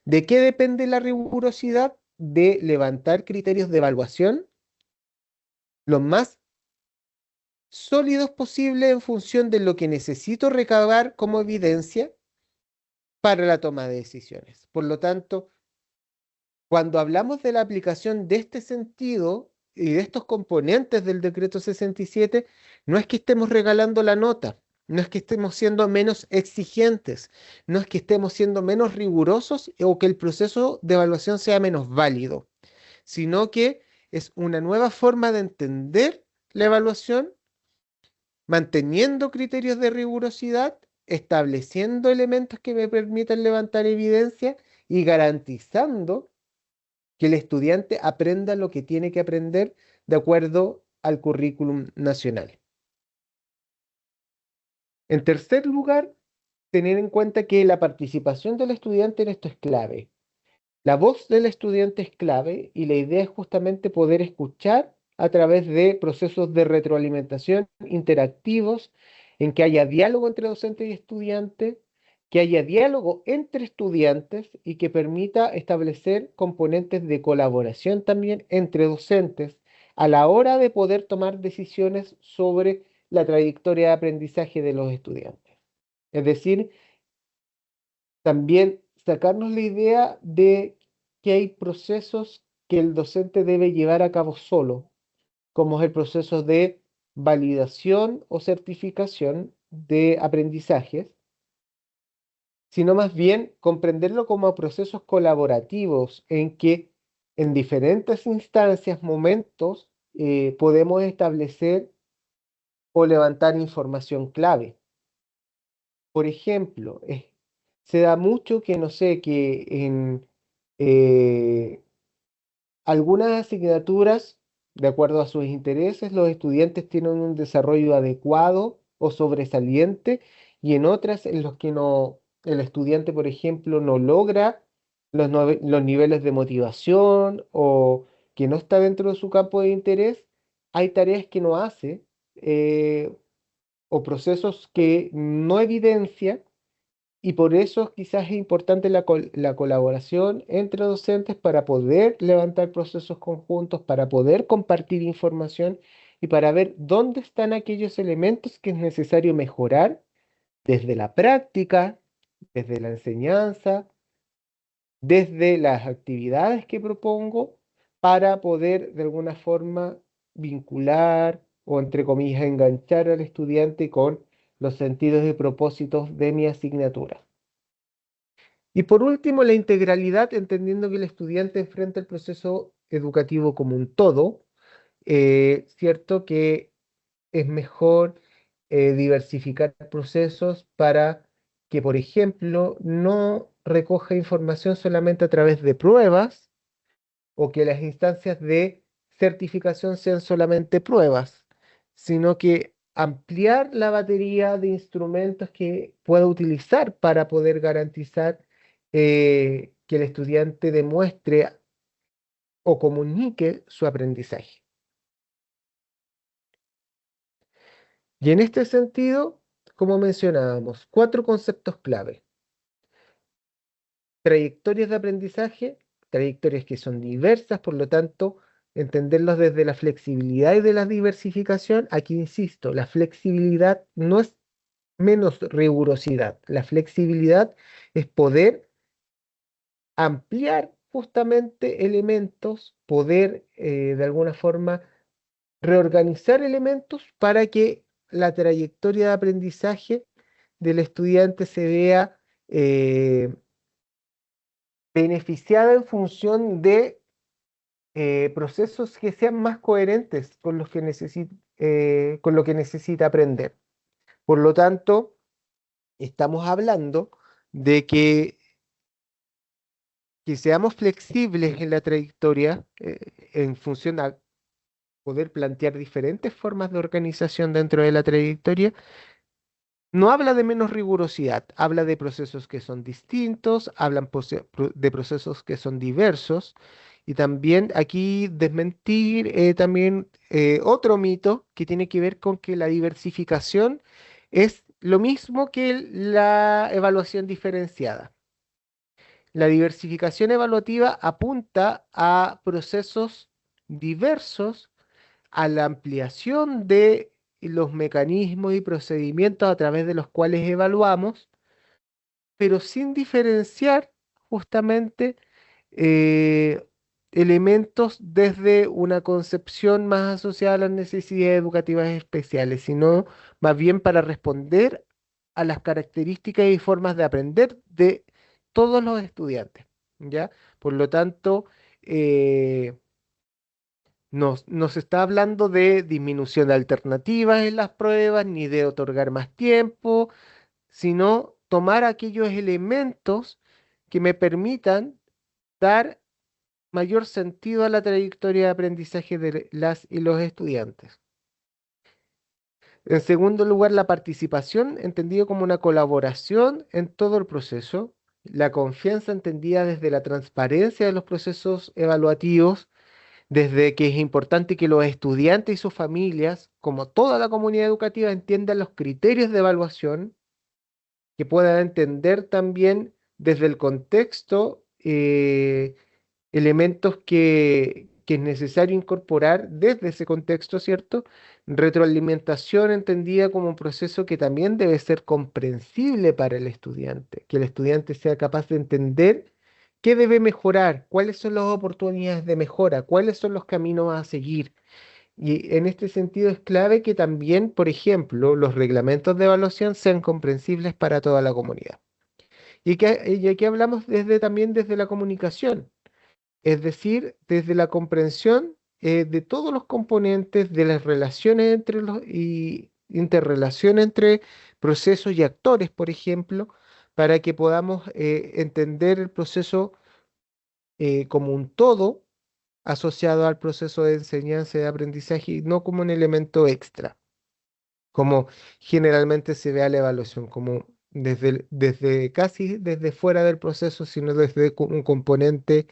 ¿De qué depende la rigurosidad? De levantar criterios de evaluación lo más sólidos posible en función de lo que necesito recabar como evidencia para la toma de decisiones. Por lo tanto, cuando hablamos de la aplicación de este sentido y de estos componentes del decreto 67, no es que estemos regalando la nota, no es que estemos siendo menos exigentes, no es que estemos siendo menos rigurosos o que el proceso de evaluación sea menos válido, sino que es una nueva forma de entender la evaluación, manteniendo criterios de rigurosidad, estableciendo elementos que me permitan levantar evidencia y garantizando que el estudiante aprenda lo que tiene que aprender de acuerdo al currículum nacional. En tercer lugar, tener en cuenta que la participación del estudiante en esto es clave. La voz del estudiante es clave y la idea es justamente poder escuchar a través de procesos de retroalimentación interactivos en que haya diálogo entre docente y estudiante, que haya diálogo entre estudiantes y que permita establecer componentes de colaboración también entre docentes a la hora de poder tomar decisiones sobre la trayectoria de aprendizaje de los estudiantes. Es decir, también sacarnos la idea de que hay procesos que el docente debe llevar a cabo solo, como es el proceso de validación o certificación de aprendizajes, sino más bien comprenderlo como procesos colaborativos en que en diferentes instancias, momentos, podemos establecer o levantar información clave. Por ejemplo, se da mucho que, no sé, que en eh, algunas asignaturas, de acuerdo a sus intereses, los estudiantes tienen un desarrollo adecuado o sobresaliente, y en otras en los que no, el estudiante, por ejemplo, no logra los niveles de motivación o que no está dentro de su campo de interés, hay tareas que no hace eh, o procesos que no evidencia, y por eso quizás es importante la colaboración entre docentes para poder levantar procesos conjuntos, para poder compartir información y para ver dónde están aquellos elementos que es necesario mejorar desde la práctica, desde la enseñanza, desde las actividades que propongo, para poder de alguna forma vincular o entre comillas enganchar al estudiante con los sentidos y propósitos de mi asignatura. Y por último, la integralidad, entendiendo que el estudiante enfrenta el proceso educativo como un todo, cierto que es mejor diversificar procesos para que, por ejemplo, no recoja información solamente a través de pruebas o que las instancias de certificación sean solamente pruebas, sino que ampliar la batería de instrumentos que pueda utilizar para poder garantizar que el estudiante demuestre o comunique su aprendizaje. Y en este sentido, como mencionábamos, cuatro conceptos clave. Trayectorias de aprendizaje, trayectorias que son diversas, por lo tanto, entenderlos desde la flexibilidad y de la diversificación. Aquí insisto, la flexibilidad no es menos rigurosidad. La flexibilidad es poder ampliar justamente elementos, poder de alguna forma reorganizar elementos para que la trayectoria de aprendizaje del estudiante se vea beneficiada en función de procesos que sean más coherentes con los que con lo que necesita aprender. Por lo tanto, estamos hablando de que seamos flexibles en la trayectoria en función a poder plantear diferentes formas de organización dentro de la trayectoria. No habla de menos rigurosidad, habla de procesos que son distintos, hablan de procesos que son diversos y también aquí desmentir también otro mito que tiene que ver con que la diversificación es lo mismo que la evaluación diferenciada. La diversificación evaluativa apunta a procesos diversos, a la ampliación de los mecanismos y procedimientos a través de los cuales evaluamos, pero sin diferenciar justamente eh, elementos desde una concepción más asociada a las necesidades educativas especiales, sino más bien para responder a las características y formas de aprender de todos los estudiantes, ¿ya? Por lo tanto, eh, no se está hablando de disminución de alternativas en las pruebas, ni de otorgar más tiempo, sino tomar aquellos elementos que me permitan dar mayor sentido a la trayectoria de aprendizaje de las y los estudiantes. En segundo lugar, la participación, entendido como una colaboración en todo el proceso. La confianza, entendida desde la transparencia de los procesos evaluativos, desde que es importante que los estudiantes y sus familias, como toda la comunidad educativa, entiendan los criterios de evaluación, que puedan entender también desde el contexto elementos que es necesario incorporar desde ese contexto, ¿cierto? Retroalimentación entendida como un proceso que también debe ser comprensible para el estudiante, que el estudiante sea capaz de entender qué debe mejorar, cuáles son las oportunidades de mejora, cuáles son los caminos a seguir. Y en este sentido es clave que también, por ejemplo, los reglamentos de evaluación sean comprensibles para toda la comunidad. Y aquí hablamos también desde la comunicación, es decir, desde la comprensión de todos los componentes de las relaciones entre los y interrelación entre procesos y actores, por ejemplo, para que podamos entender el proceso como un todo asociado al proceso de enseñanza y de aprendizaje y no como un elemento extra, como generalmente se ve a la evaluación, como desde casi desde fuera del proceso, sino desde un componente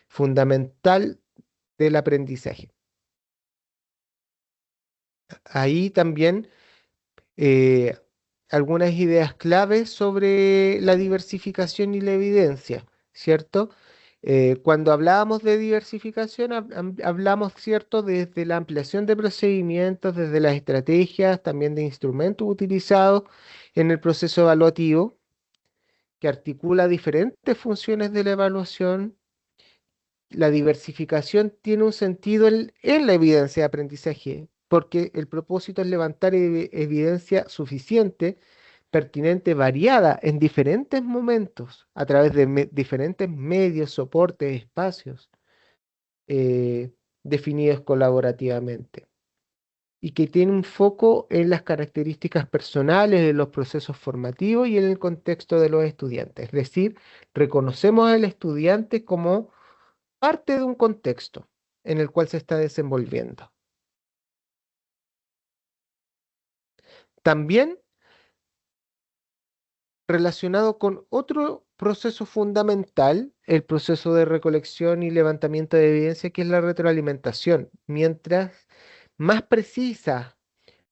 fundamental del aprendizaje. Ahí también eh, algunas ideas claves sobre la diversificación y la evidencia, ¿cierto? Cuando hablábamos de diversificación, hablamos, ¿cierto?, desde la ampliación de procedimientos, desde las estrategias, también de instrumentos utilizados en el proceso evaluativo, que articula diferentes funciones de la evaluación. La diversificación tiene un sentido en la evidencia de aprendizaje, porque el propósito es levantar evidencia suficiente, pertinente, variada en diferentes momentos, a través de diferentes medios, soportes, espacios eh, definidos colaborativamente. y que tiene un foco en las características personales de los procesos formativos y en el contexto de los estudiantes. Es decir, reconocemos al estudiante como parte de un contexto en el cual se está desenvolviendo. También relacionado con otro proceso fundamental, el proceso de recolección y levantamiento de evidencia, que es la retroalimentación. Mientras más precisa,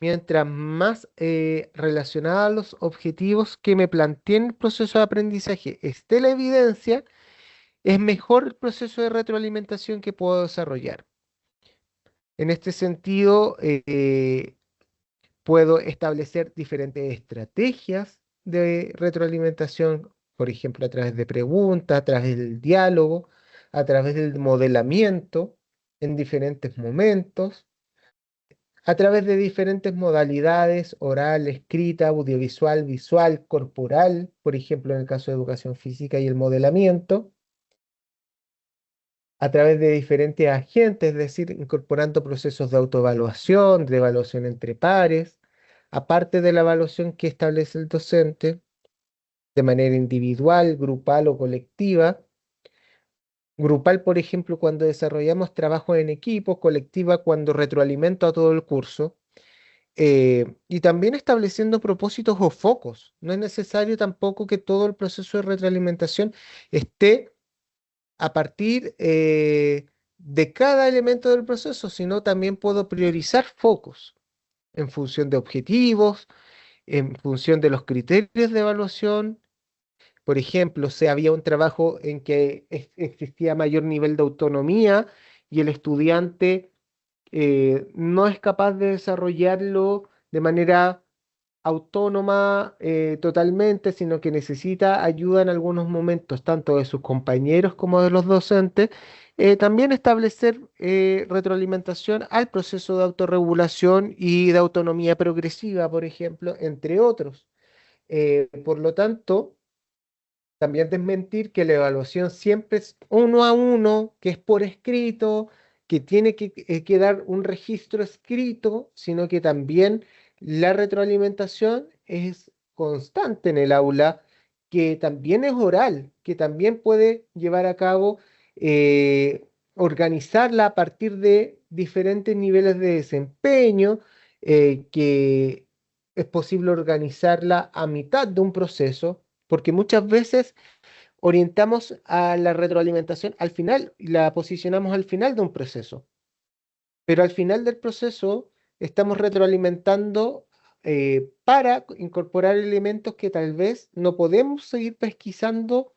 mientras más relacionada a los objetivos que me planteé en el proceso de aprendizaje esté la evidencia, es mejor el proceso de retroalimentación que puedo desarrollar. En este sentido, puedo establecer diferentes estrategias de retroalimentación, por ejemplo, a través de preguntas, a través del diálogo, a través del modelamiento en diferentes momentos, a través de diferentes modalidades, oral, escrita, audiovisual, visual, corporal, por ejemplo, en el caso de educación física y el modelamiento, a través de diferentes agentes, es decir, incorporando procesos de autoevaluación, de evaluación entre pares, aparte de la evaluación que establece el docente de manera individual, grupal o colectiva. Grupal, por ejemplo, cuando desarrollamos trabajo en equipo, colectiva cuando retroalimento a todo el curso, y también estableciendo propósitos o focos. No es necesario tampoco que todo el proceso de retroalimentación esté a partir de cada elemento del proceso, sino también puedo priorizar focos en función de objetivos, en función de los criterios de evaluación. Por ejemplo, si había un trabajo en que existía mayor nivel de autonomía y el estudiante no es capaz de desarrollarlo de manera autónoma totalmente, sino que necesita ayuda en algunos momentos, tanto de sus compañeros como de los docentes. También establecer retroalimentación al proceso de autorregulación y de autonomía progresiva, por ejemplo, entre otros. Por lo tanto, también desmentir que la evaluación siempre es uno a uno, que es por escrito, que tiene que dar un registro escrito, sino que también la retroalimentación es constante en el aula, que también es oral, que también puede llevar a cabo, organizarla a partir de diferentes niveles de desempeño, que es posible organizarla a mitad de un proceso, porque muchas veces orientamos a la retroalimentación al final y la posicionamos al final de un proceso. Pero al final del proceso estamos retroalimentando para incorporar elementos que tal vez no podemos seguir pesquisando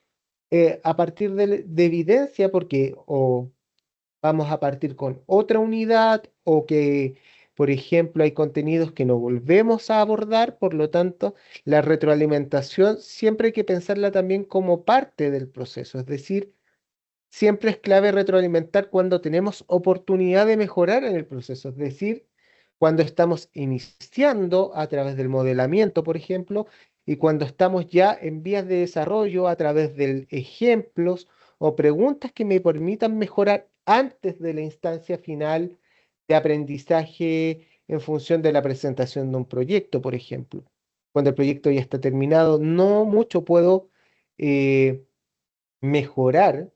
a partir de evidencia porque o vamos a partir con otra unidad o que, por ejemplo, hay contenidos que no volvemos a abordar, por lo tanto, la retroalimentación siempre hay que pensarla también como parte del proceso, es decir, siempre es clave retroalimentar cuando tenemos oportunidad de mejorar en el proceso, es decir, cuando estamos iniciando a través del modelamiento, por ejemplo, y cuando estamos ya en vías de desarrollo a través de ejemplos o preguntas que me permitan mejorar antes de la instancia final de aprendizaje en función de la presentación de un proyecto, por ejemplo. Cuando el proyecto ya está terminado, no mucho puedo mejorar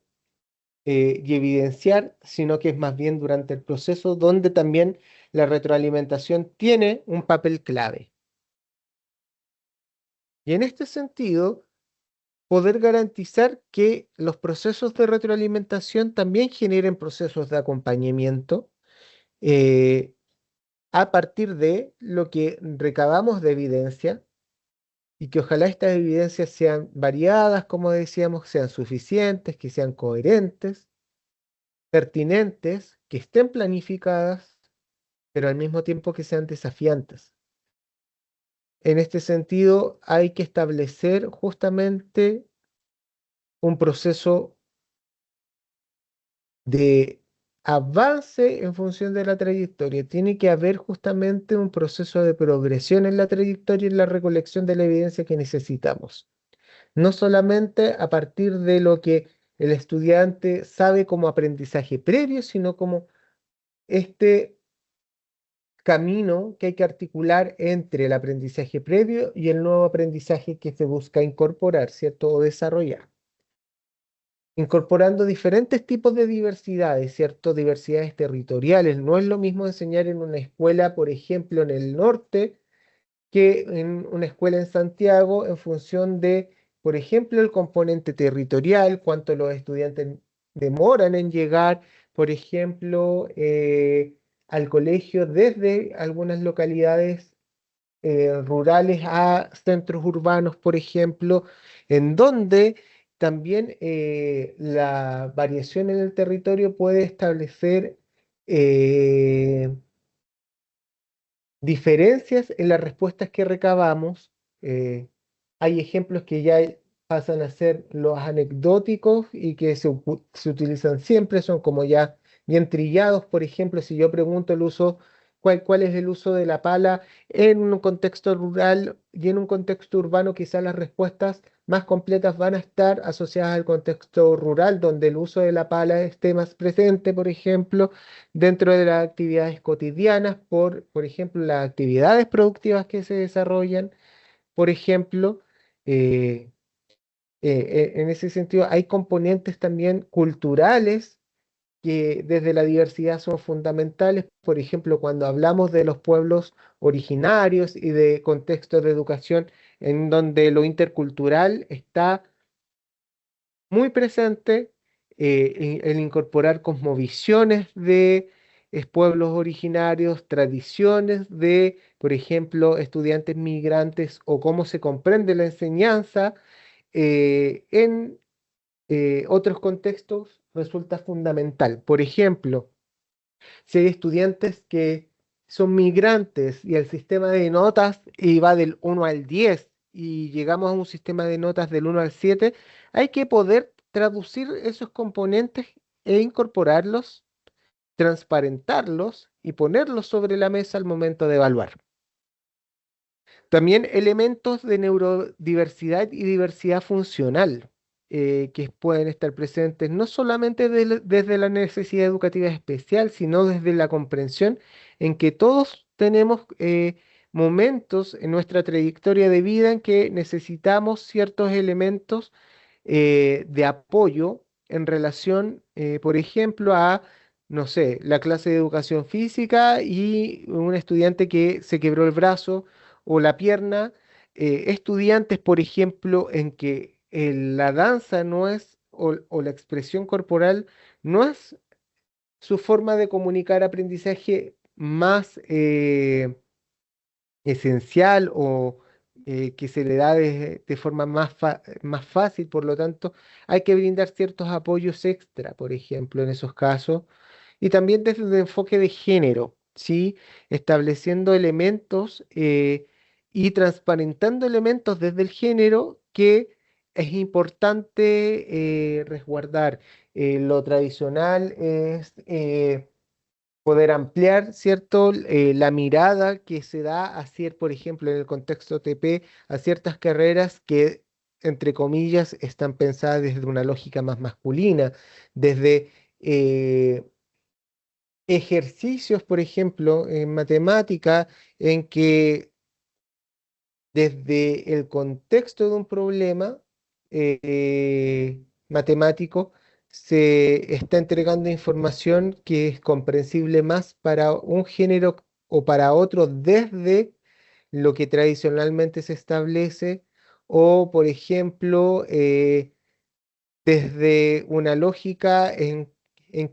y evidenciar, sino que es más bien durante el proceso donde también la retroalimentación tiene un papel clave. Y en este sentido, poder garantizar que los procesos de retroalimentación también generen procesos de acompañamiento eh, a partir de lo que recabamos de evidencia y que ojalá estas evidencias sean variadas, como decíamos, sean suficientes, que sean coherentes, pertinentes, que estén planificadas, pero al mismo tiempo que sean desafiantes. En este sentido, hay que establecer justamente un proceso de avance en función de la trayectoria. Tiene que haber justamente un proceso de progresión en la trayectoria y en la recolección de la evidencia que necesitamos. No solamente a partir de lo que el estudiante sabe como aprendizaje previo, sino como este camino que hay que articular entre el aprendizaje previo y el nuevo aprendizaje que se busca incorporar, ¿cierto? O desarrollar. Incorporando diferentes tipos de diversidades, ¿cierto? Diversidades territoriales. No es lo mismo enseñar en una escuela, por ejemplo, en el norte, que en una escuela en Santiago en función de, por ejemplo, el componente territorial, cuánto los estudiantes demoran en llegar, por ejemplo, al colegio desde algunas localidades rurales a centros urbanos, por ejemplo, en donde también la variación en el territorio puede establecer eh, diferencias en las respuestas que recabamos. eh, Hay ejemplos que ya pasan a ser los anecdóticos y que se utilizan siempre, son como ya bien trillados. Por ejemplo, si yo pregunto cuál es el uso de la pala en un contexto rural y en un contexto urbano, quizás las respuestas más completas van a estar asociadas al contexto rural, donde el uso de la pala esté más presente, por ejemplo dentro de las actividades cotidianas, por ejemplo, las actividades productivas que se desarrollan, por ejemplo, eh, en ese sentido hay componentes también culturales que desde la diversidad son fundamentales, por ejemplo, cuando hablamos de los pueblos originarios y de contextos de educación en donde lo intercultural está muy presente el incorporar cosmovisiones de pueblos originarios, tradiciones de, por ejemplo, estudiantes migrantes o cómo se comprende la enseñanza en otros contextos resulta fundamental. Por ejemplo, si hay estudiantes que son migrantes y el sistema de notas y va del 1 al 10 y llegamos a un sistema de notas del 1 al 7, hay que poder traducir esos componentes e incorporarlos, transparentarlos y ponerlos sobre la mesa al momento de evaluar. También elementos de neurodiversidad y diversidad funcional que pueden estar presentes no solamente desde la necesidad educativa especial, sino desde la comprensión en que todos tenemos momentos en nuestra trayectoria de vida en que necesitamos ciertos elementos de apoyo en relación, por ejemplo, a, no sé, la clase de educación física y un estudiante que se quebró el brazo o la pierna. Estudiantes, por ejemplo, en que la danza no es, o la expresión corporal no es su forma de comunicar aprendizaje más esencial o que se le da de forma más fácil, por lo tanto, hay que brindar ciertos apoyos extra, por ejemplo, en esos casos, y también desde el enfoque de género, ¿sí? Estableciendo elementos y transparentando elementos desde el género que es importante resguardar. Lo tradicional es poder ampliar, ¿cierto? La mirada que se da por ejemplo, en el contexto TP, a ciertas carreras que, entre comillas, están pensadas desde una lógica más masculina, desde ejercicios, por ejemplo, en matemática, en que desde el contexto de un problema matemático, se está entregando información que es comprensible más para un género o para otro desde lo que tradicionalmente se establece, o por ejemplo, desde una lógica en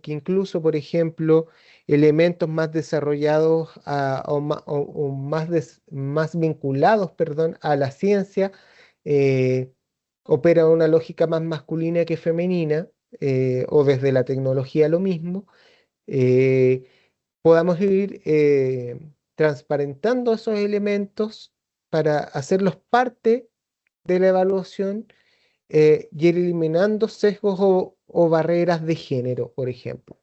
que incluso, por ejemplo, elementos más desarrollados o más vinculados, perdón, a la ciencia, eh, opera una lógica más masculina que femenina, o desde la tecnología lo mismo, eh, podamos ir transparentando esos elementos para hacerlos parte de la evaluación y ir eliminando sesgos o barreras de género, por ejemplo.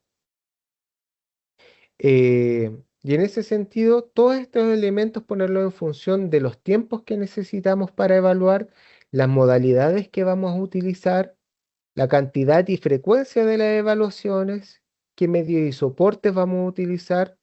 Y en ese sentido, todos estos elementos ponerlos en función de los tiempos que necesitamos para evaluar, las modalidades que vamos a utilizar, la cantidad y frecuencia de las evaluaciones, qué medios y soportes vamos a utilizar,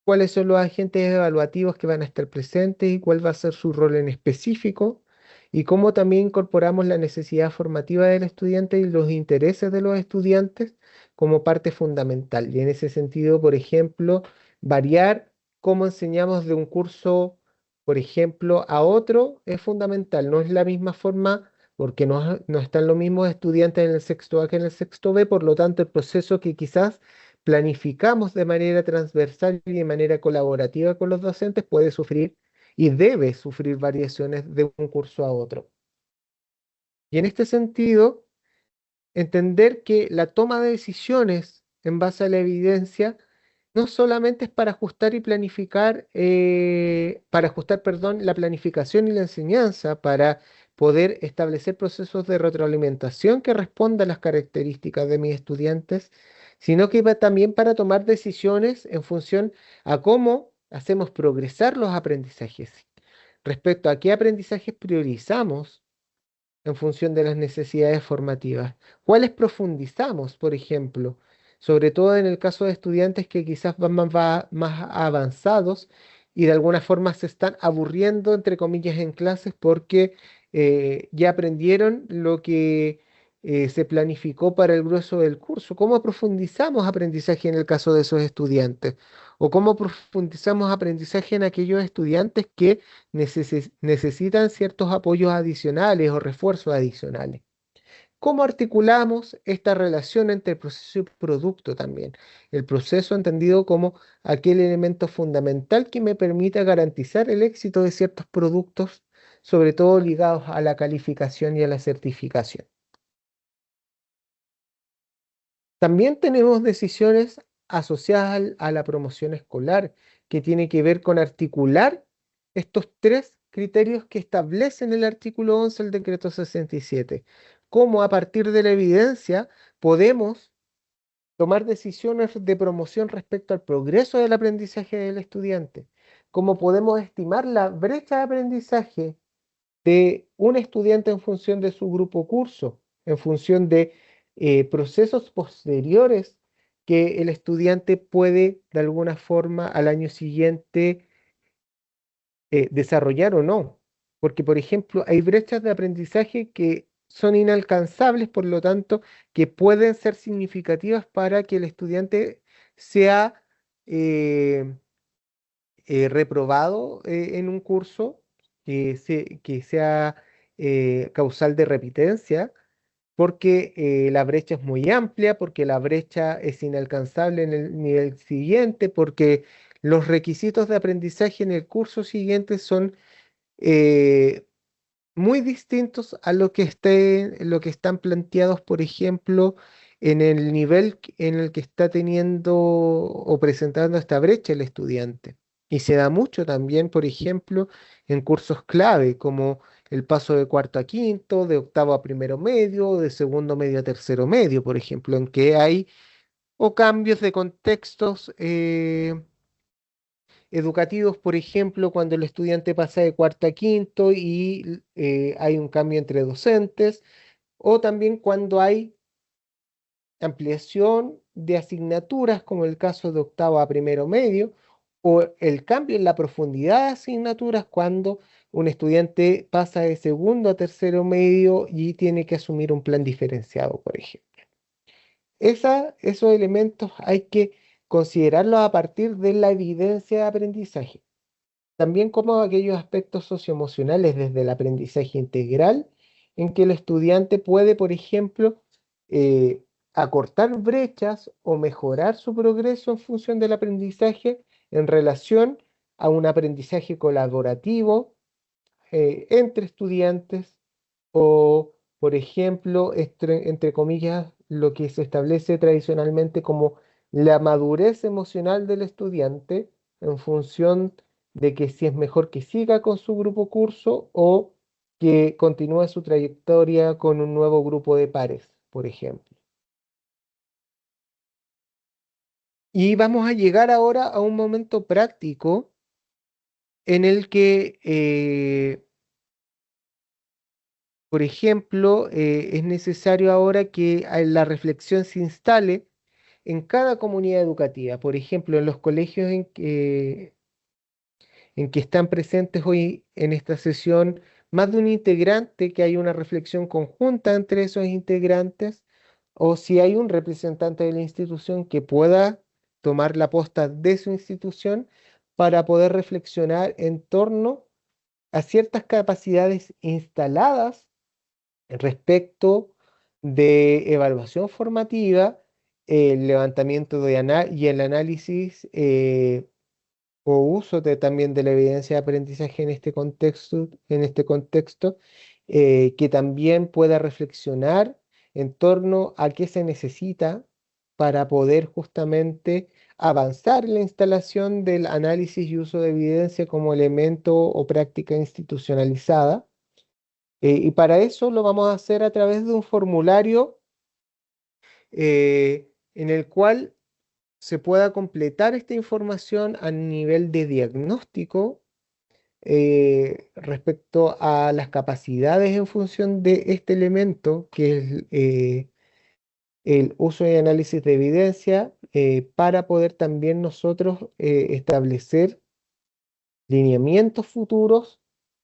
cuáles son los agentes evaluativos que van a estar presentes y cuál va a ser su rol en específico, y cómo también incorporamos la necesidad formativa del estudiante y los intereses de los estudiantes como parte fundamental. Y en ese sentido, por ejemplo, variar cómo enseñamos de un curso, por ejemplo, a otro es fundamental. No es la misma forma porque no están los mismos estudiantes en el sexto A que en el sexto B, por lo tanto, el proceso que quizás planificamos de manera transversal y de manera colaborativa con los docentes puede sufrir y debe sufrir variaciones de un curso a otro. Y en este sentido, entender que la toma de decisiones en base a la evidencia no solamente es para ajustar y planificar, para ajustar, perdón, la planificación y la enseñanza, para poder establecer procesos de retroalimentación que respondan a las características de mis estudiantes, sino que va también para tomar decisiones en función a cómo hacemos progresar los aprendizajes, respecto a qué aprendizajes priorizamos en función de las necesidades formativas. ¿Cuáles profundizamos, por ejemplo? Sobre todo en el caso de estudiantes que quizás van más avanzados y de alguna forma se están aburriendo, entre comillas, en clases porque ya aprendieron lo que se planificó para el grueso del curso. ¿Cómo profundizamos aprendizaje en el caso de esos estudiantes? ¿O cómo profundizamos aprendizaje en aquellos estudiantes que necesitan ciertos apoyos adicionales o refuerzos adicionales? ¿Cómo articulamos esta relación entre proceso y producto también? El proceso entendido como aquel elemento fundamental que me permite garantizar el éxito de ciertos productos, sobre todo ligados a la calificación y a la certificación. También tenemos decisiones asociadas a la promoción escolar, que tiene que ver con articular estos tres criterios que establecen el artículo 11 del decreto 67. Cómo a partir de la evidencia podemos tomar decisiones de promoción respecto al progreso del aprendizaje del estudiante. Cómo podemos estimar la brecha de aprendizaje de un estudiante en función de su grupo curso, en función de procesos posteriores que el estudiante puede de alguna forma al año siguiente desarrollar o no. Porque, por ejemplo, hay brechas de aprendizaje que son inalcanzables, por lo tanto, que pueden ser significativas para que el estudiante sea eh, reprobado en un curso que sea causal de repitencia, porque la brecha es muy amplia, porque la brecha es inalcanzable en el nivel siguiente, porque los requisitos de aprendizaje en el curso siguiente son eh, muy distintos a lo que están planteados, por ejemplo, en el nivel en el que está teniendo o presentando esta brecha el estudiante. Y se da mucho también, por ejemplo, en cursos clave, como el paso de cuarto a quinto, de octavo a primero medio, de segundo medio a tercero medio, por ejemplo, en que hay o cambios de contextos educativos, por ejemplo, cuando el estudiante pasa de cuarto a quinto y hay un cambio entre docentes, o también cuando hay ampliación de asignaturas, como el caso de octavo a primero medio, o el cambio en la profundidad de asignaturas cuando un estudiante pasa de segundo a tercero medio y tiene que asumir un plan diferenciado, por ejemplo. Esos elementos hay que considerarlos a partir de la evidencia de aprendizaje. También como aquellos aspectos socioemocionales desde el aprendizaje integral, en que el estudiante puede, por ejemplo, eh, acortar brechas o mejorar su progreso en función del aprendizaje en relación a un aprendizaje colaborativo entre estudiantes o, por ejemplo, entre comillas, lo que se establece tradicionalmente como la madurez emocional del estudiante en función de que si es mejor que siga con su grupo curso o que continúe su trayectoria con un nuevo grupo de pares, por ejemplo. Y vamos a llegar ahora a un momento práctico en el que por ejemplo, es necesario ahora que la reflexión se instale en cada comunidad educativa. Por ejemplo, en los colegios en que están presentes hoy en esta sesión más de un integrante, que hay una reflexión conjunta entre esos integrantes, o si hay un representante de la institución que pueda tomar la posta de su institución para poder reflexionar en torno a ciertas capacidades instaladas respecto de evaluación formativa, el levantamiento y el análisis o uso también de la evidencia de aprendizaje en este contexto, que también pueda reflexionar en torno a qué se necesita para poder justamente avanzar en la instalación del análisis y uso de evidencia como elemento o práctica institucionalizada. Y para eso lo vamos a hacer a través de un formulario en el cual se pueda completar esta información a nivel de diagnóstico respecto a las capacidades en función de este elemento, que es el uso y análisis de evidencia, para poder también nosotros establecer lineamientos futuros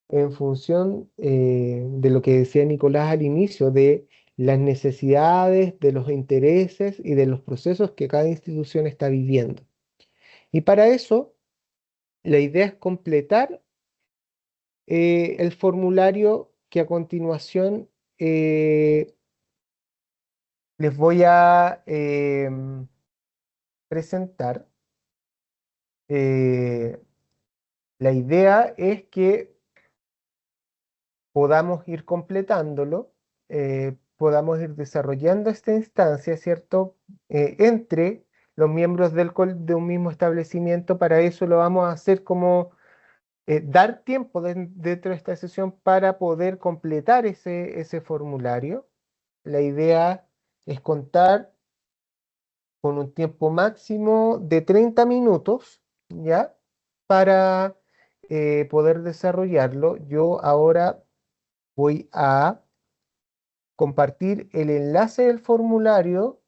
en función de lo que decía Nicolás al inicio, de las necesidades, de los intereses y de los procesos que cada institución está viviendo. Y para eso, la idea es completar el formulario que a continuación les voy a presentar. Eh, la idea es que podamos ir completándolo, podamos ir desarrollando esta instancia, ¿cierto? Entre los miembros de un mismo establecimiento. Para eso lo vamos a hacer como dar tiempo dentro de esta sesión para poder completar ese formulario. La idea es contar con un tiempo máximo de 30 minutos, ¿ya? Para poder desarrollarlo. Yo ahora voy a compartir el enlace del formulario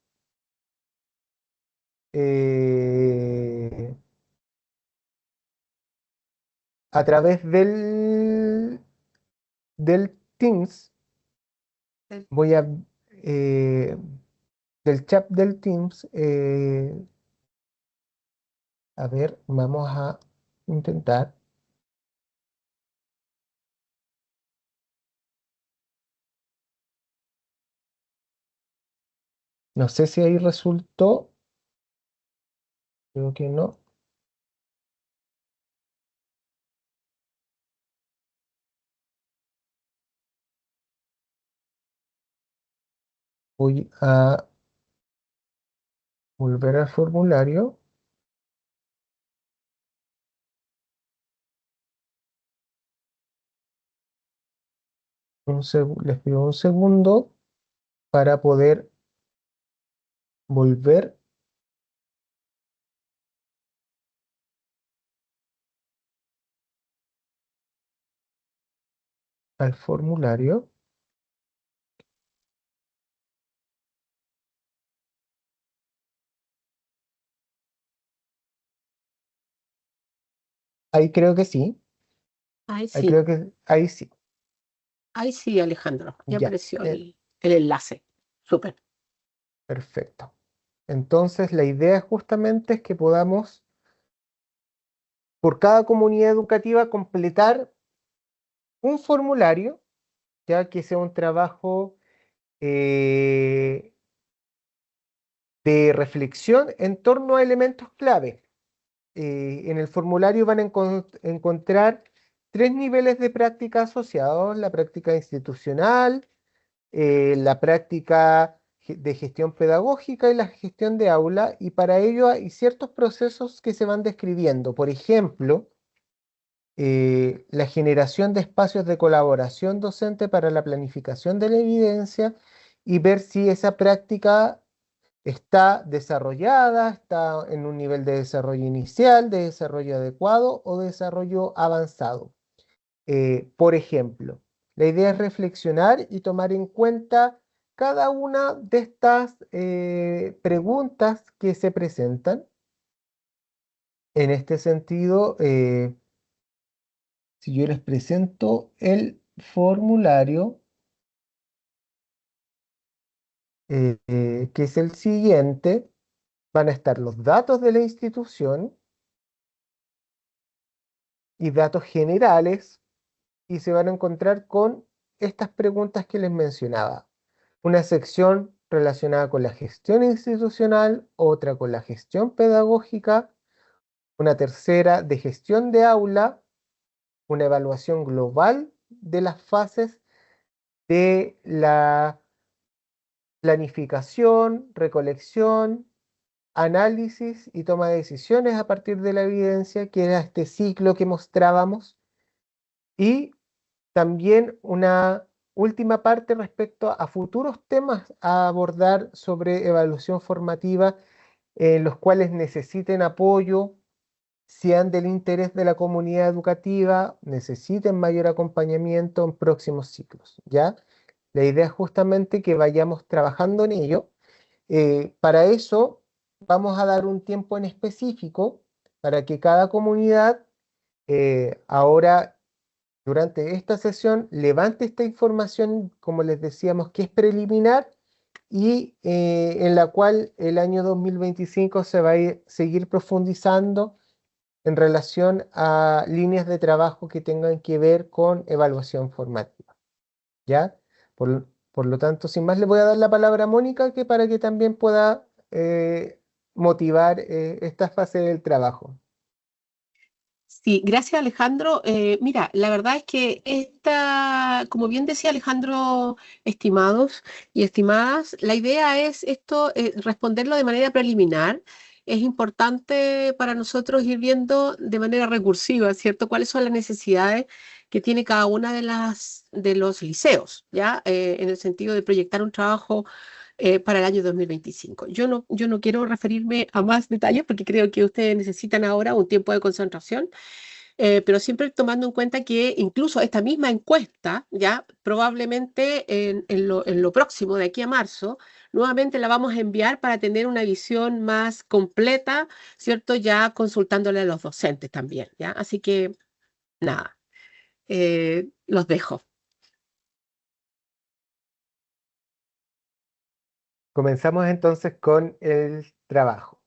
a través del Teams. Voy a eh, del chat del Teams. A ver, vamos a intentar. No sé si ahí resultó. Creo que no. Voy a volver al formulario. Les pido un segundo para poder volver al formulario. Ahí creo que sí. Ahí Ahí sí, creo que ahí sí. ahí sí, Alejandro. Ya Ya. apareció el enlace. Súper. Perfecto. Entonces, la idea justamente es que podamos, por cada comunidad educativa, completar un formulario, ya que sea un trabajo eh, de reflexión en torno a elementos clave. En el formulario van a encontrar tres niveles de práctica asociados: la práctica institucional, la práctica de gestión pedagógica y la gestión de aula, y para ello hay ciertos procesos que se van describiendo. Por ejemplo, la generación de espacios de colaboración docente para la planificación de la evidencia y ver si esa práctica está desarrollada, está en un nivel de desarrollo inicial, de desarrollo adecuado o desarrollo avanzado. Por ejemplo, la idea es reflexionar y tomar en cuenta cada una de estas preguntas que se presentan. En este sentido, si yo les presento el formulario, que es el siguiente, van a estar los datos de la institución y datos generales, y se van a encontrar con estas preguntas que les mencionaba. Una sección relacionada con la gestión institucional, otra con la gestión pedagógica, una tercera de gestión de aula, una evaluación global de las fases de la planificación, recolección, análisis y toma de decisiones a partir de la evidencia, que era este ciclo que mostrábamos, y también una última parte respecto a futuros temas a abordar sobre evaluación formativa, los cuales necesiten apoyo, sean del interés de la comunidad educativa, necesiten mayor acompañamiento en próximos ciclos, ¿ya? La idea es justamente que vayamos trabajando en ello. Para eso vamos a dar un tiempo en específico para que cada comunidad ahora durante esta sesión levante esta información, como les decíamos, que es preliminar y en la cual el año 2025 se va a seguir profundizando en relación a líneas de trabajo que tengan que ver con evaluación formativa, ¿ya? Por lo tanto, sin más, le voy a dar la palabra a Mónica que para que también pueda motivar esta fase del trabajo. Sí, gracias Alejandro. Mira, la verdad es que esta, como bien decía Alejandro, estimados y estimadas, la idea es esto, responderlo de manera preliminar. Es importante para nosotros ir viendo de manera recursiva, ¿cierto? ¿Cuáles son las necesidades que tiene cada una de los liceos, ¿ya? En el sentido de proyectar un trabajo para el año 2025. Yo no quiero referirme a más detalles porque creo que ustedes necesitan ahora un tiempo de concentración, pero siempre tomando en cuenta que incluso esta misma encuesta, ya probablemente en lo próximo, de aquí a marzo, nuevamente la vamos a enviar para tener una visión más completa, ¿cierto? Ya consultándole a los docentes también, ¿ya? Así que nada, los dejo. Comenzamos entonces con el trabajo.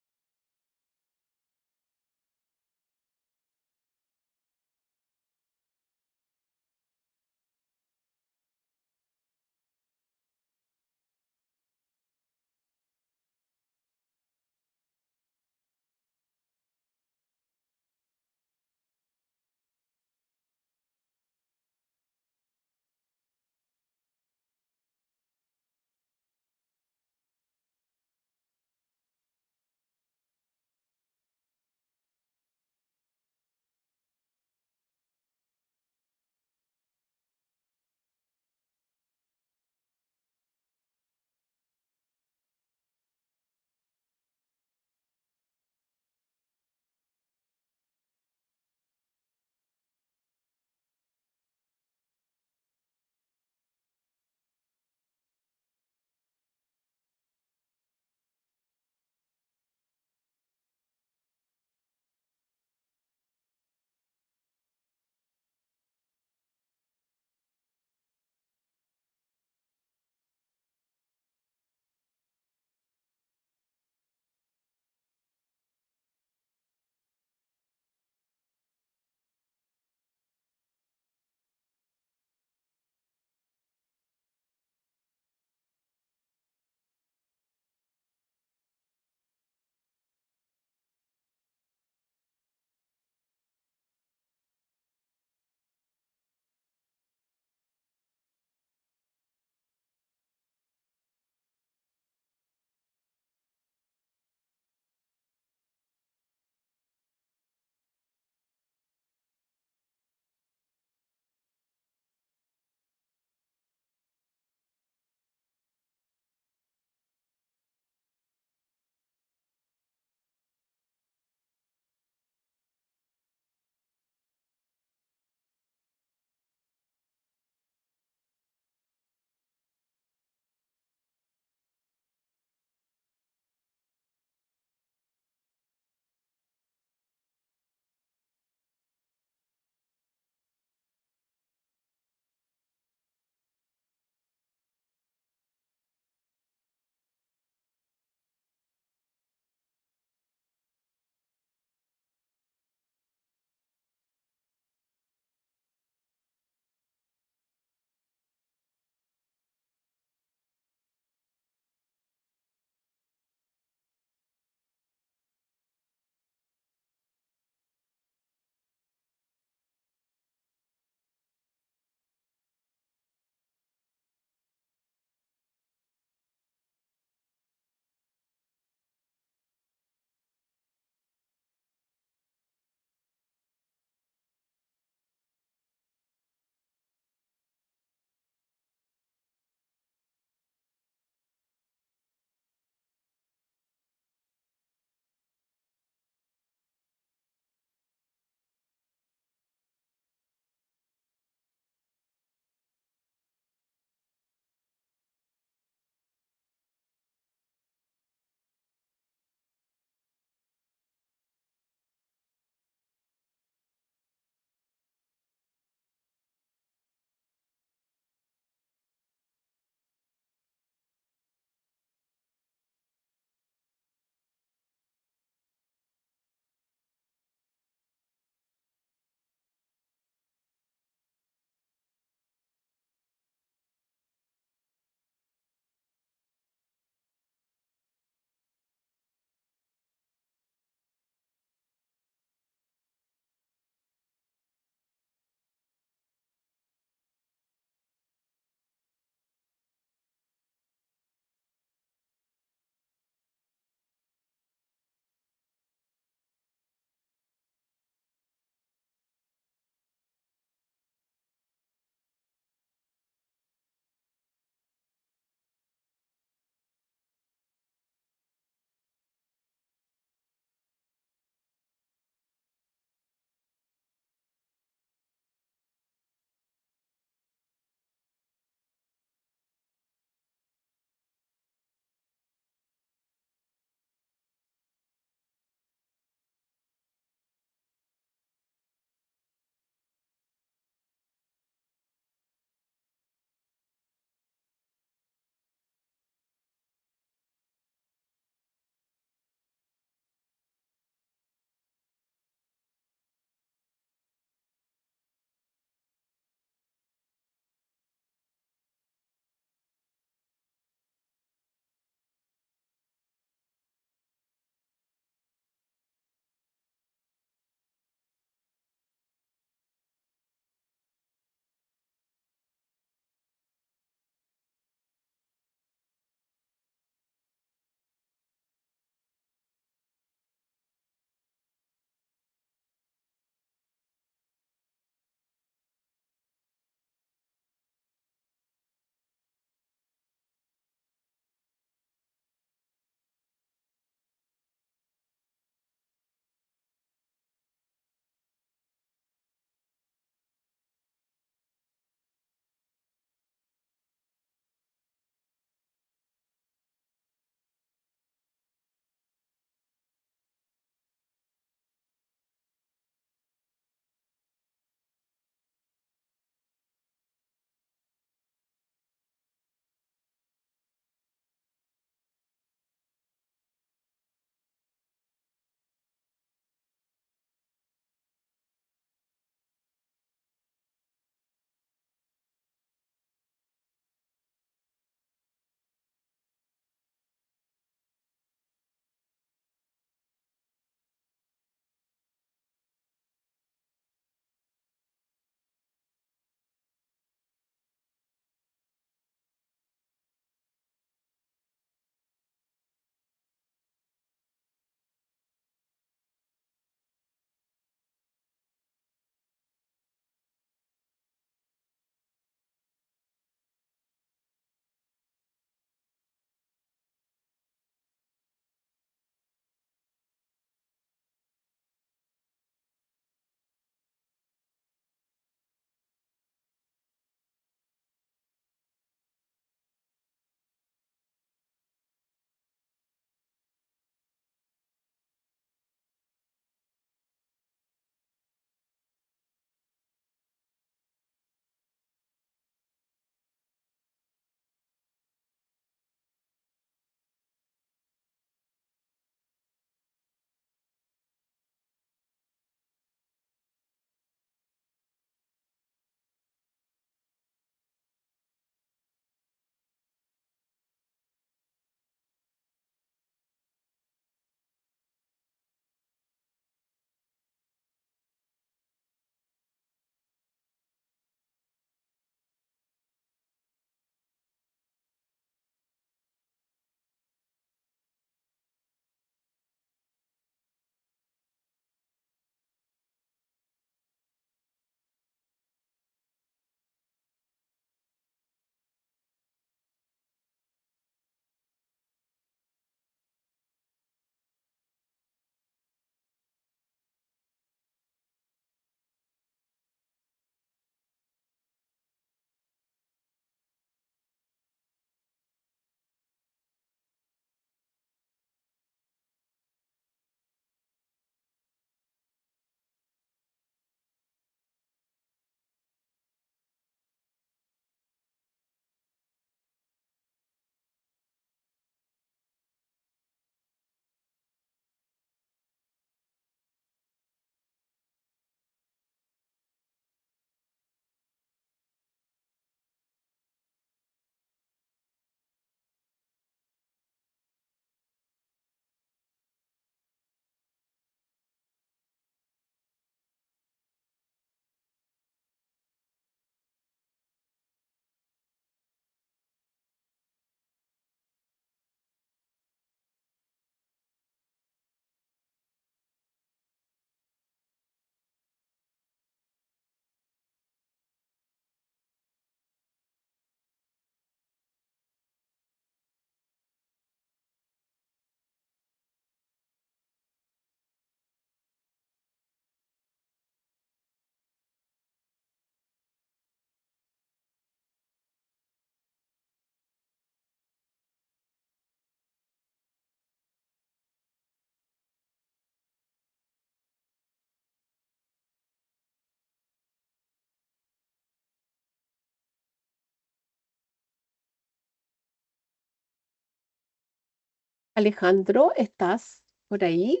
Alejandro, ¿estás por ahí?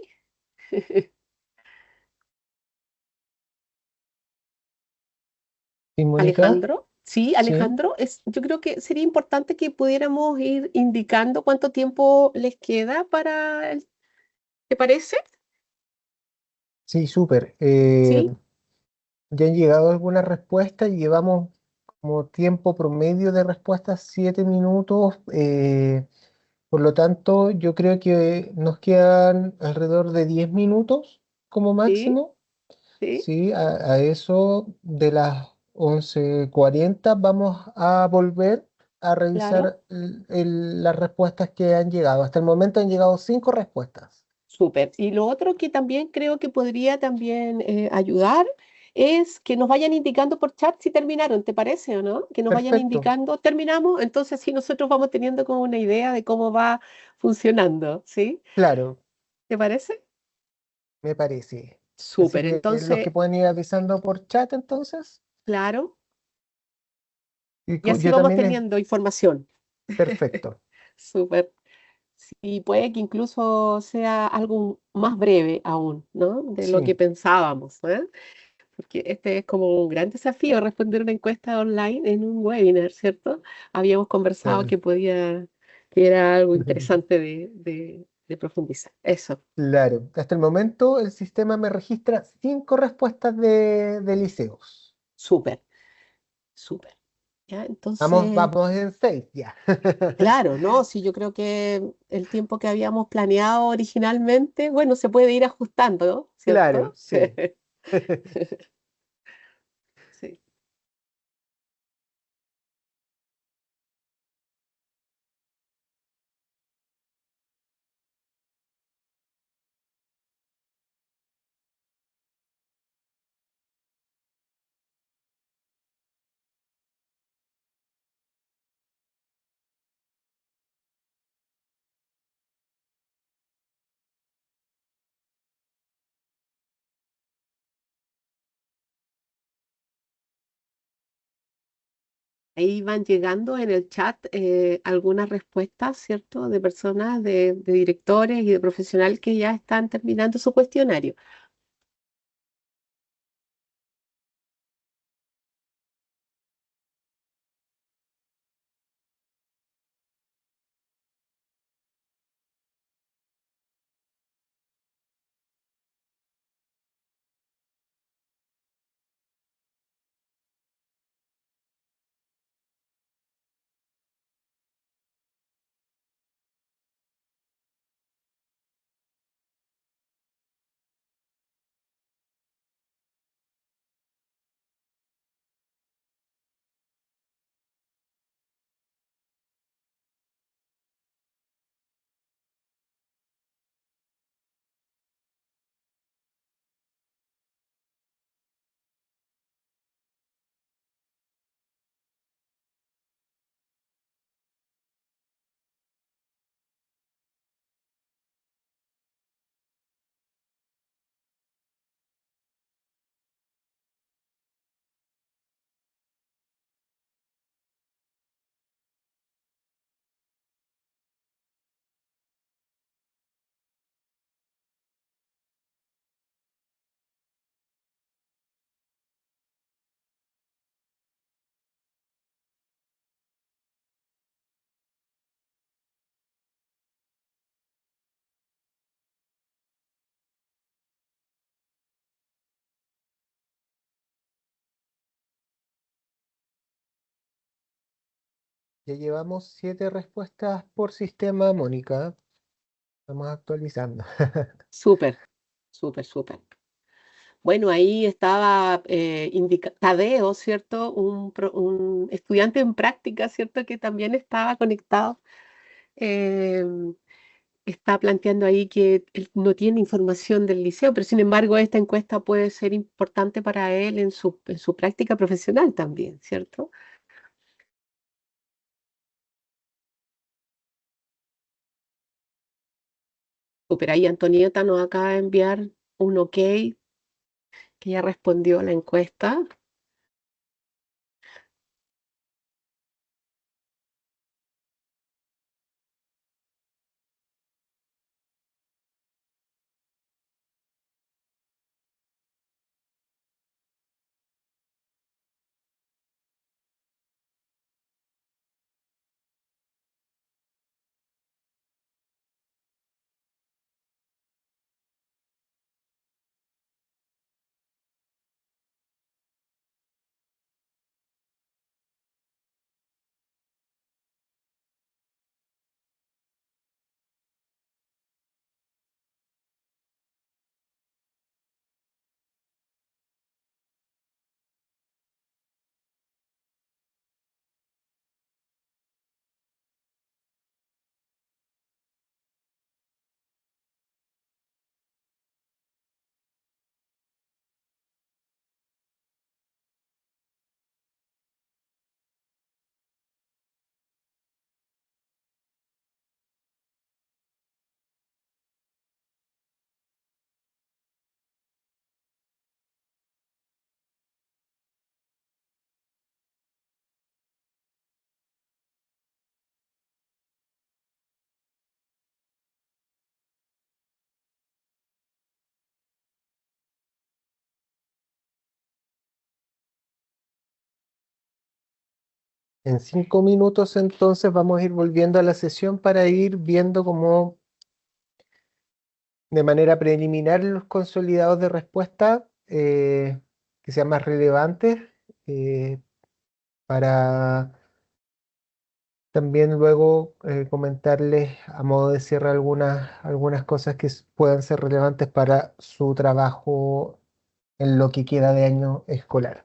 ¿Sí, Mónica? Alejandro, sí, Sí, Alejandro, yo creo que sería importante que pudiéramos ir indicando cuánto tiempo les queda ¿te parece? sí, súper. Sí, Ya han llegado algunas respuestas y llevamos como tiempo promedio de respuestas 7 minutos. Por lo tanto, yo creo que nos quedan alrededor de 10 minutos como sí, máximo. sí, Sí, a eso de las 11:40 vamos a volver a claro. revisar las respuestas que han llegado. Hasta el momento han llegado 5 respuestas. Súper. Y lo otro que también creo que podría también ayudar es que nos vayan indicando por chat si terminaron, ¿te parece o no? Que nos vayan Perfecto, indicando, terminamos, entonces así nosotros vamos teniendo como una idea de cómo va funcionando, ¿sí? claro, ¿Te parece? me parece. Así Súper. que los que Entonces, pueden ir avisando por chat entonces. claro, Y y así yo vamos también teniendo información. perfecto. Súper. Sí, puede que incluso sea algo más breve aún, ¿no? De lo que Sí, pensábamos, ¿eh? Porque este es como un gran desafío responder una encuesta online en un webinar, ¿cierto? Habíamos conversado claro. que era algo interesante de profundizar. Eso, Claro. Hasta el momento el sistema me registra 5 respuestas de liceos. súper, súper. ¿Ya? Vamos, Entonces, vamos en 6 ya. claro, ¿no? Sí, yo creo que el tiempo que habíamos planeado originalmente, bueno, se puede ir ajustando, ¿no? Claro, ¿Cierto? sí. Sí. Ahí van llegando en el chat algunas respuestas, ¿cierto? De personas, de directores y de profesionales que ya están terminando su cuestionario. Ya llevamos 7 respuestas por sistema, Mónica. Vamos actualizando. Súper, súper, súper. Bueno, ahí estaba Tadeo, ¿cierto? Un estudiante en práctica, ¿cierto? Que también estaba conectado. em, Está planteando ahí que él no tiene información del liceo, pero sin embargo esta encuesta puede ser importante para él en su práctica profesional también, ¿cierto? Súper, ahí Antonieta nos acaba de enviar un ok, que ya respondió a la encuesta. En 5 minutos entonces vamos a ir volviendo a la sesión para ir viendo cómo de manera preliminar los consolidados de respuesta que sean más relevantes eh, para también luego comentarles a modo de cierre algunas cosas que puedan ser relevantes para su trabajo en lo que queda de año escolar.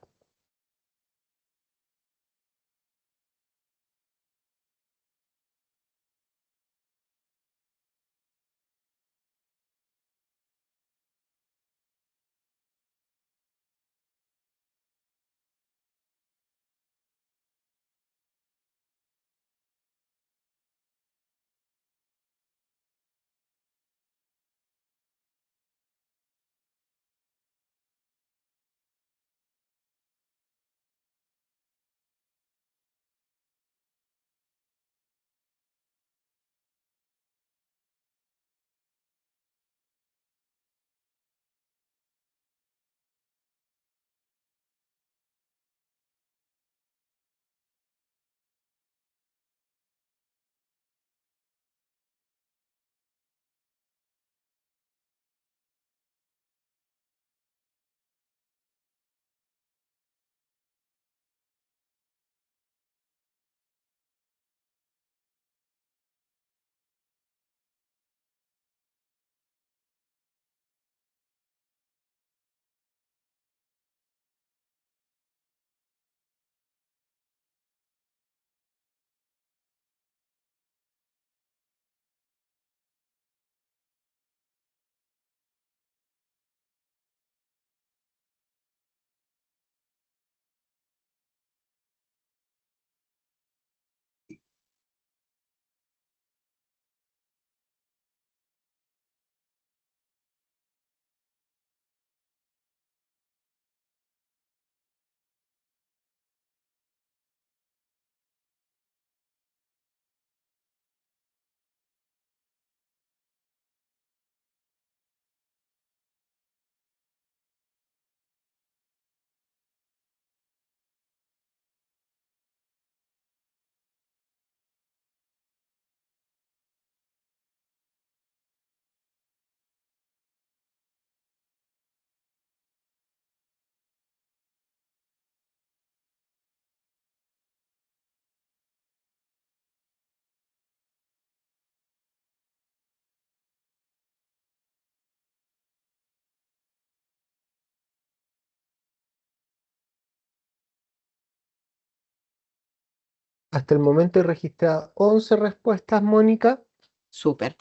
Hasta el momento he registrado 11 respuestas, Mónica. Súper,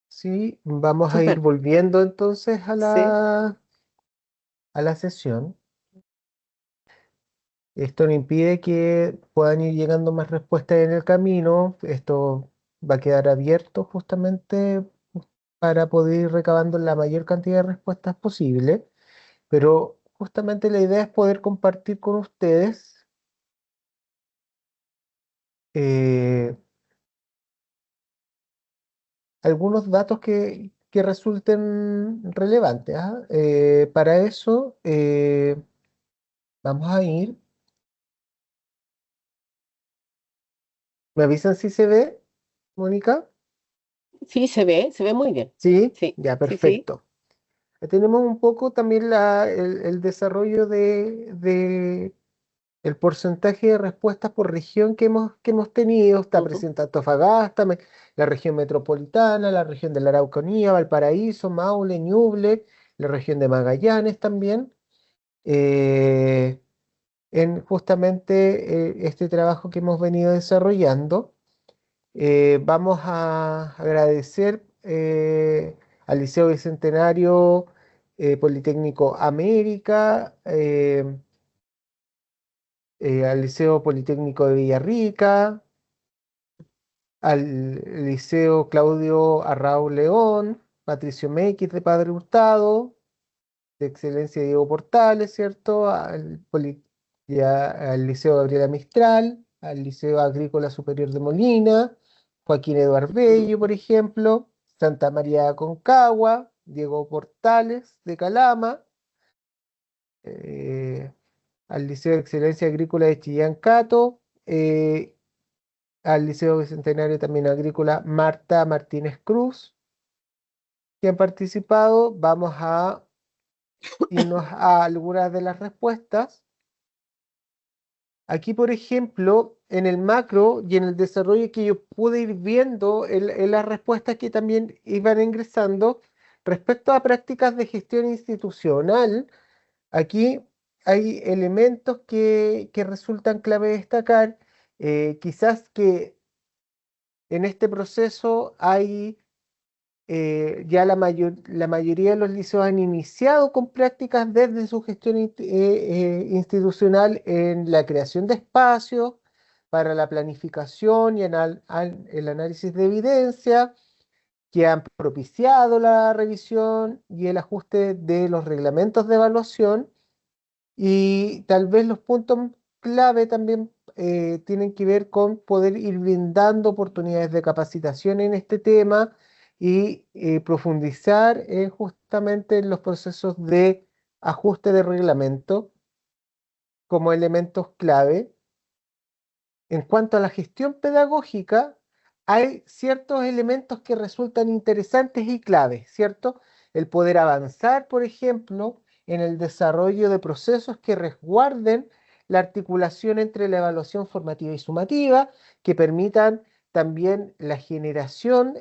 Sí, vamos a ir súper. volviendo entonces Sí, a la sesión. Esto no impide que puedan ir llegando más respuestas en el camino. Esto va a quedar abierto justamente para poder ir recabando la mayor cantidad de respuestas posible. Pero justamente la idea es poder compartir con ustedes eh, algunos datos que resulten relevantes. ¿Ah? Para eso vamos a ir. ¿Me avisan si se ve, Mónica? sí, se ve muy bien. Sí, Sí, ya, sí, sí. perfecto. Tenemos un poco también el desarrollo de el porcentaje de respuestas por región que hemos tenido. Está Ujú. presente Antofagasta, la región metropolitana, la región de la Araucanía, Valparaíso, Maule, Ñuble, la región de Magallanes también. eh, en justamente este trabajo que hemos venido desarrollando. Vamos a agradecer al Liceo Bicentenario Politécnico América, al Liceo Politécnico de Villarrica, al Liceo Claudio Arrau León, Patricio Mequis de Padre Hurtado, de Excelencia Diego Portales, ¿cierto? Al Liceo Gabriela Mistral, al Liceo Agrícola Superior de Molina, Joaquín Eduardo Bello, por ejemplo, Santa María de Aconcagua, Diego Portales de Calama, eh, al Liceo de Excelencia Agrícola de Chillán Cato, al Liceo Bicentenario también Agrícola Marta Martínez Cruz, que han participado. Vamos a irnos a algunas de las respuestas. Aquí, por ejemplo, en el macro y en el desarrollo que yo pude ir viendo en las respuestas que también iban ingresando, respecto a prácticas de gestión institucional, aquí hay elementos que resultan clave destacar. Quizás que en este proceso hay ya la mayoría de los liceos han iniciado con prácticas desde su gestión institucional en la creación de espacios para la planificación y el análisis de evidencia, que han propiciado la revisión y el ajuste de los reglamentos de evaluación. Y tal vez los puntos clave también tienen que ver con poder ir brindando oportunidades de capacitación en este tema y profundizar justamente en los procesos de ajuste de reglamento como elementos clave. En cuanto a la gestión pedagógica, hay ciertos elementos que resultan interesantes y claves, ¿cierto? El poder avanzar, por ejemplo, en el desarrollo de procesos que resguarden la articulación entre la evaluación formativa y sumativa, que permitan también la generación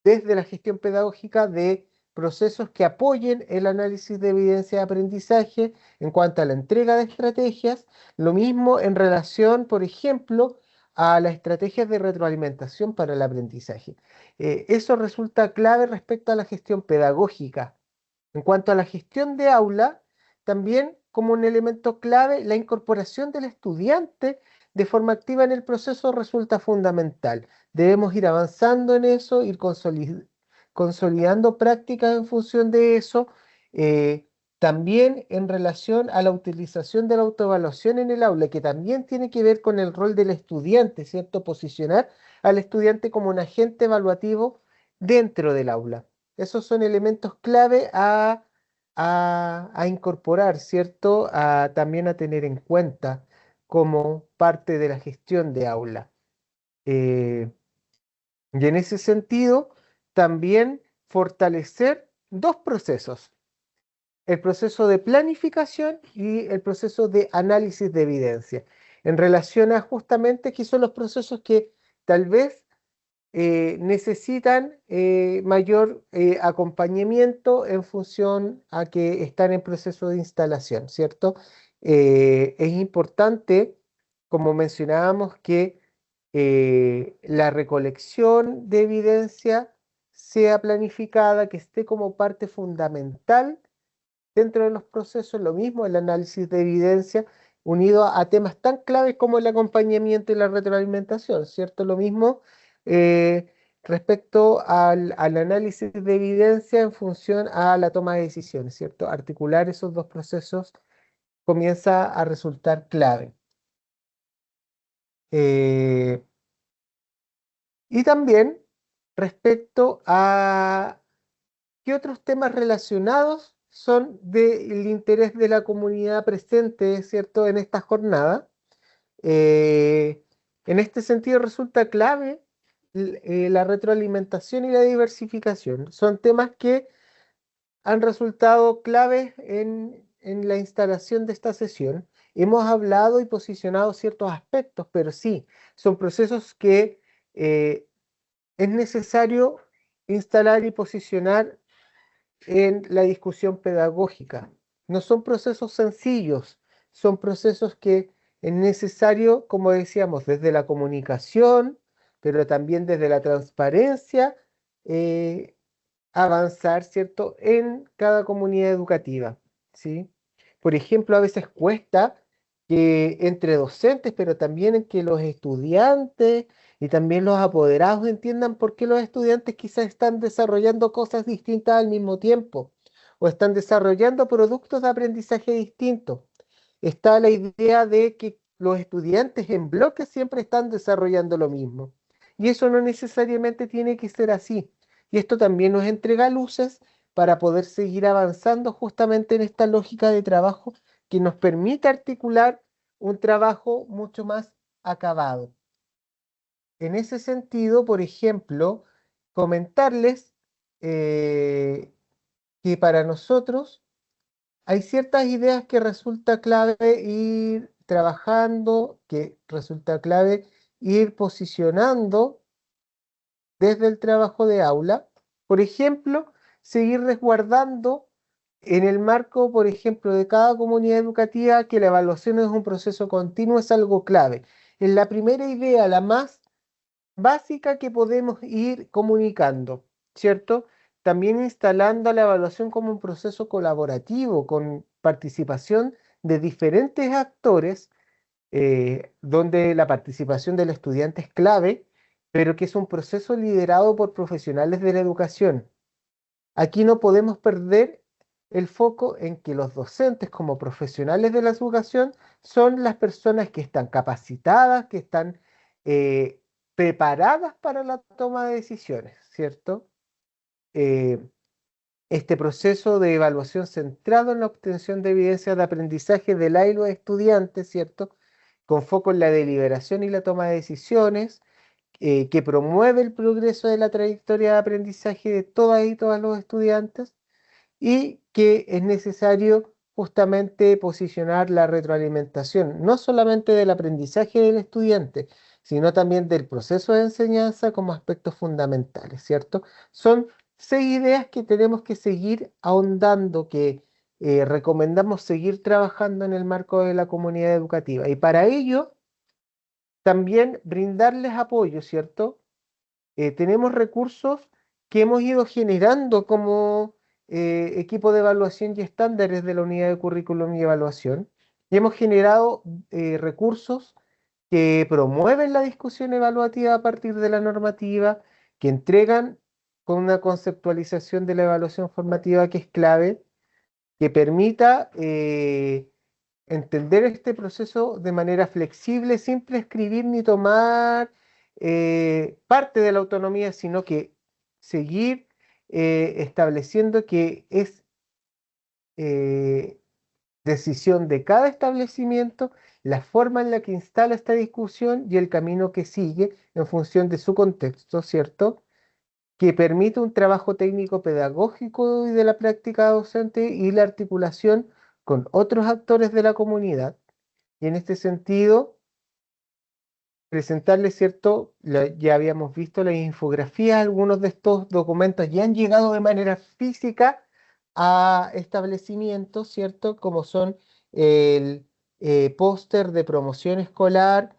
desde la gestión pedagógica de procesos que apoyen el análisis de evidencia de aprendizaje en cuanto a la entrega de estrategias. Lo mismo en relación, por ejemplo, a las estrategias de retroalimentación para el aprendizaje. Eso resulta clave respecto a la gestión pedagógica. En cuanto a la gestión de aula, también como un elemento clave, la incorporación del estudiante de forma activa en el proceso resulta fundamental. Debemos ir avanzando en eso, ir consolidando prácticas en función de eso. eh, También en relación a la utilización de la autoevaluación en el aula, que también tiene que ver con el rol del estudiante, ¿cierto? Posicionar al estudiante como un agente evaluativo dentro del aula. Esos son elementos clave a incorporar, ¿cierto? También a tener en cuenta como parte de la gestión de aula. Eh, y en ese sentido, también fortalecer dos procesos: el proceso de planificación y el proceso de análisis de evidencia, en relación a justamente qué son los procesos que tal vez necesitan mayor acompañamiento en función a que están en proceso de instalación, ¿cierto? Es importante, como mencionábamos, que la recolección de evidencia sea planificada, que esté como parte fundamental dentro de los procesos. Lo mismo el análisis de evidencia unido a temas tan claves como el acompañamiento y la retroalimentación, ¿cierto? Lo mismo eh, respecto al análisis de evidencia en función a la toma de decisiones, ¿cierto? Articular esos dos procesos comienza a resultar clave. Eh, y también respecto a ¿qué otros temas relacionados son del interés de la comunidad presente, ¿cierto?, en esta jornada? Eh, en este sentido resulta clave la retroalimentación y la diversificación. Son temas que han resultado claves en la instalación de esta sesión. Hemos hablado y posicionado ciertos aspectos, pero sí, son procesos que es necesario instalar y posicionar en la discusión pedagógica. No son procesos sencillos, son procesos que es necesario, como decíamos, desde la comunicación, pero también desde la transparencia, eh, avanzar, ¿cierto?, en cada comunidad educativa, ¿sí? Por ejemplo, a veces cuesta que entre docentes, pero también en que los estudiantes y también los apoderados entiendan por qué los estudiantes quizás están desarrollando cosas distintas al mismo tiempo o están desarrollando productos de aprendizaje distintos. Está la idea de que los estudiantes en bloque siempre están desarrollando lo mismo. Y eso no necesariamente tiene que ser así. Y esto también nos entrega luces para poder seguir avanzando justamente en esta lógica de trabajo que nos permite articular un trabajo mucho más acabado. En ese sentido, por ejemplo, comentarles que para nosotros hay ciertas ideas que resulta clave ir trabajando, que resulta clave ir posicionando desde el trabajo de aula. Por ejemplo, seguir resguardando en el marco, por ejemplo, de cada comunidad educativa que la evaluación es un proceso continuo, es algo clave. Es la primera idea, la más básica que podemos ir comunicando, ¿cierto? También instalando la evaluación como un proceso colaborativo con participación de diferentes actores, donde la participación del estudiante es clave, pero que es un proceso liderado por profesionales de la educación. Aquí no podemos perder el foco en que los docentes como profesionales de la educación son las personas que están capacitadas, que están eh, preparadas para la toma de decisiones, ¿cierto? Eh, este proceso de evaluación centrado en la obtención de evidencias de aprendizaje de la y los estudiantes, ¿cierto? Con foco en la deliberación y la toma de decisiones, que promueve el progreso de la trayectoria de aprendizaje de todas y todos los estudiantes y que es necesario justamente posicionar la retroalimentación, no solamente del aprendizaje del estudiante, sino también del proceso de enseñanza como aspectos fundamentales, ¿cierto? Son 6 ideas que tenemos que seguir ahondando, que recomendamos seguir trabajando en el marco de la comunidad educativa. Y para ello, también brindarles apoyo, ¿cierto? Tenemos recursos que hemos ido generando como equipo de evaluación y estándares de la unidad de currículum y evaluación. Y hemos generado recursos que promueven la discusión evaluativa a partir de la normativa, que entregan con una conceptualización de la evaluación formativa que es clave, que permita entender este proceso de manera flexible, sin prescribir ni tomar parte de la autonomía, sino que seguir estableciendo que es eh, decisión de cada establecimiento la forma en la que instala esta discusión y el camino que sigue en función de su contexto, ¿cierto? Que permite un trabajo técnico pedagógico y de la práctica docente y la articulación con otros actores de la comunidad. Y en este sentido, presentarles, ¿cierto? Ya habíamos visto las infografías, algunos de estos documentos ya han llegado de manera física a establecimientos, ¿cierto? Como son el póster de promoción escolar,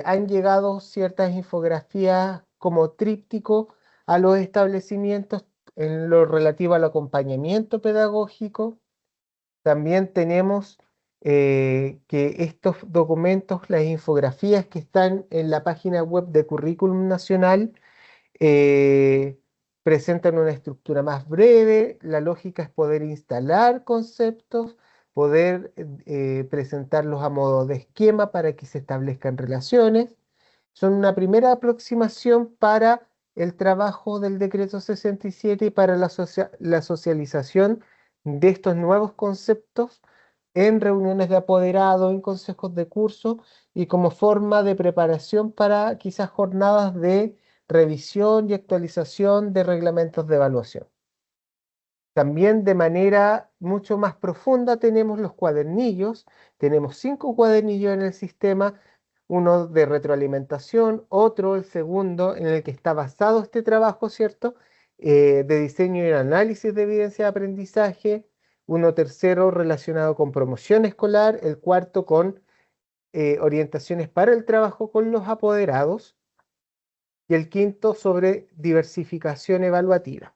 han llegado ciertas infografías como tríptico a los establecimientos en lo relativo al acompañamiento pedagógico. También tenemos que estos documentos, las infografías que están en la página web de Currículum Nacional, eh, presentan una estructura más breve. La lógica es poder instalar conceptos, poder presentarlos a modo de esquema para que se establezcan relaciones. Son una primera aproximación para el trabajo del decreto 67 y para la socialización de estos nuevos conceptos en reuniones de apoderado, en consejos de curso y como forma de preparación para quizás jornadas de revisión y actualización de reglamentos de evaluación. También de manera mucho más profunda tenemos los cuadernillos. Tenemos 5 cuadernillos en el sistema, uno de retroalimentación, otro, el segundo, en el que está basado este trabajo, ¿cierto? De diseño y análisis de evidencia de aprendizaje, uno tercero relacionado con promoción escolar, el cuarto con orientaciones para el trabajo con los apoderados y el quinto sobre diversificación evaluativa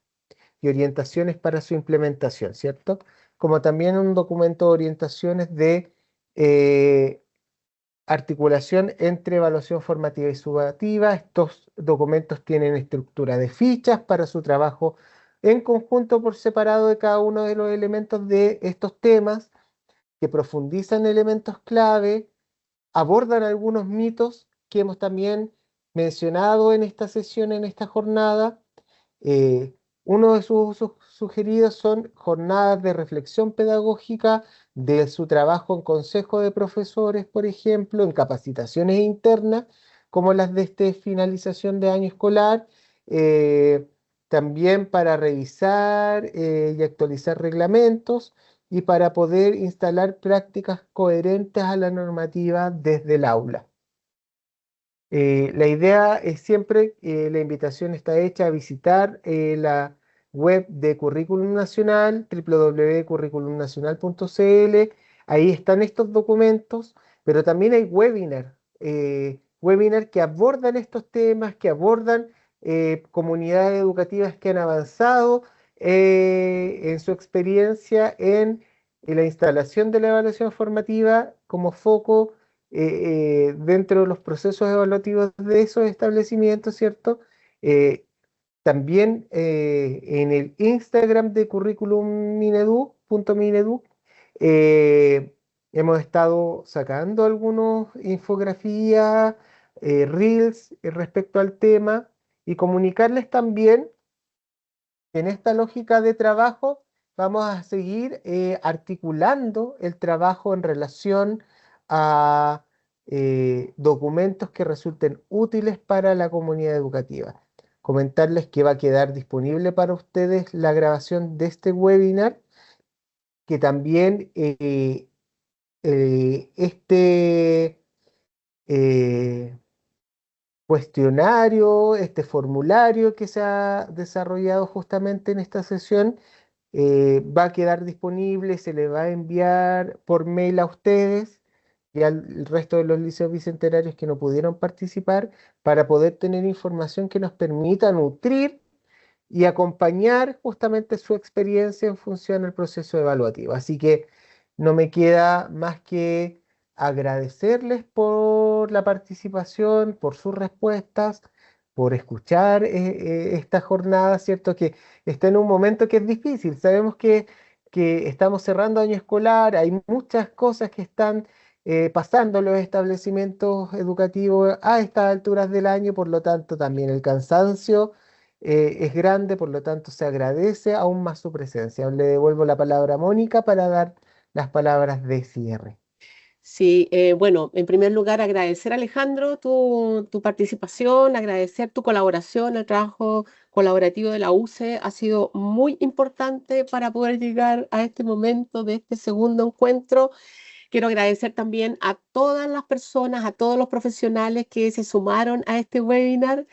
y orientaciones para su implementación, ¿cierto? Como también un documento de orientaciones de articulación entre evaluación formativa y sumativa. Estos documentos tienen estructura de fichas para su trabajo en conjunto por separado de cada uno de los elementos de estos temas, que profundizan elementos clave, abordan algunos mitos que hemos también mencionado en esta sesión, en esta jornada, eh, Uno de sus usos sugeridos son jornadas de reflexión pedagógica de su trabajo en consejo de profesores, por ejemplo, en capacitaciones internas, como las de este finalización de año escolar, eh, también para revisar y actualizar reglamentos y para poder instalar prácticas coherentes a la normativa desde el aula. La idea es siempre, la invitación está hecha a visitar la web de Currículum Nacional, www.curriculumnacional.cl. Ahí están estos documentos, pero también hay webinar que abordan estos temas, que abordan comunidades educativas que han avanzado en su experiencia en la instalación de la evaluación formativa como foco dentro de los procesos evaluativos de esos establecimientos, ¿cierto? Eh, También en el Instagram de Curriculum Minedu, punto Minedu, eh, hemos estado sacando algunas infografías, reels respecto al tema y comunicarles también en esta lógica de trabajo vamos a seguir articulando el trabajo en relación a documentos que resulten útiles para la comunidad educativa. Comentarles que va a quedar disponible para ustedes la grabación de este webinar, que también este eh, cuestionario, este formulario que se ha desarrollado justamente en esta sesión, va a quedar disponible, se le va a enviar por mail a ustedes y al resto de los liceos bicentenarios que no pudieron participar para poder tener información que nos permita nutrir y acompañar justamente su experiencia en función al proceso evaluativo. Así que no me queda más que agradecerles por la participación, por sus respuestas, por escuchar esta jornada, ¿cierto? Que está en un momento que es difícil. Sabemos que estamos cerrando año escolar, hay muchas cosas que están pasando en los establecimientos educativos a estas alturas del año, por lo tanto también el cansancio es grande, por lo tanto se agradece aún más su presencia. Le devuelvo la palabra a Mónica para dar las palabras de cierre. Sí, bueno, en primer lugar agradecer Alejandro tu participación, agradecer tu colaboración, el trabajo colaborativo de la UCE ha sido muy importante para poder llegar a este momento de este segundo encuentro. Quiero agradecer también a todas las personas, a todos los profesionales que se sumaron a este webinar.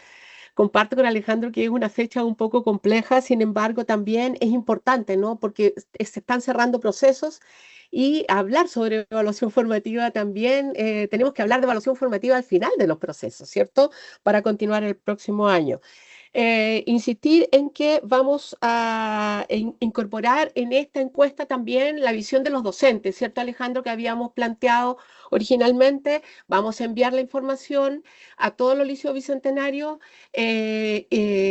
Comparto con Alejandro que es una fecha un poco compleja, sin embargo, también es importante, ¿no? Porque se están cerrando procesos y hablar sobre evaluación formativa también, tenemos que hablar de evaluación formativa al final de los procesos, ¿cierto? Para continuar el próximo año. Insistir en que vamos a incorporar en esta encuesta también la visión de los docentes, ¿cierto, Alejandro? Que habíamos planteado originalmente. Vamos a enviar la información a todos los liceos bicentenarios,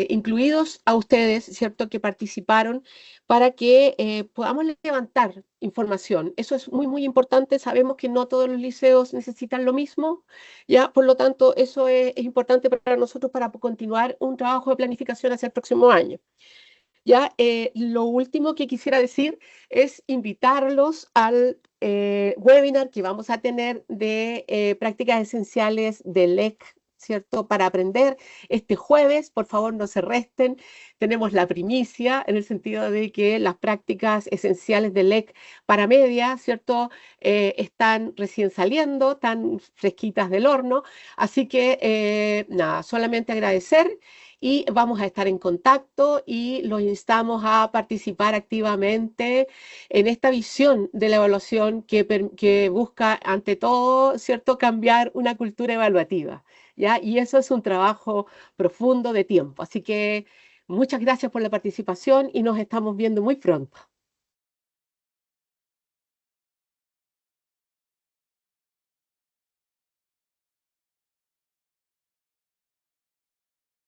incluidos a ustedes, ¿cierto?, que participaron, para que podamos levantar información. Eso es muy, muy importante. Sabemos que no todos los liceos necesitan lo mismo, ¿ya? Por lo tanto, eso es importante para nosotros para continuar un trabajo de planificación hacia el próximo año. Ya, lo último que quisiera decir es invitarlos al webinar que vamos a tener de prácticas esenciales del LEC, ¿cierto? Para aprender este jueves, por favor no se resten. Tenemos la primicia en el sentido de que las prácticas esenciales del LEC para media, ¿cierto? Están recién saliendo, tan fresquitas del horno. Así que, nada, solamente agradecer y vamos a estar en contacto y los instamos a participar activamente en esta visión de la evaluación que busca ante todo, ¿cierto?, cambiar una cultura evaluativa, ¿ya? Y eso es un trabajo profundo de tiempo. Así que muchas gracias por la participación y nos estamos viendo muy pronto.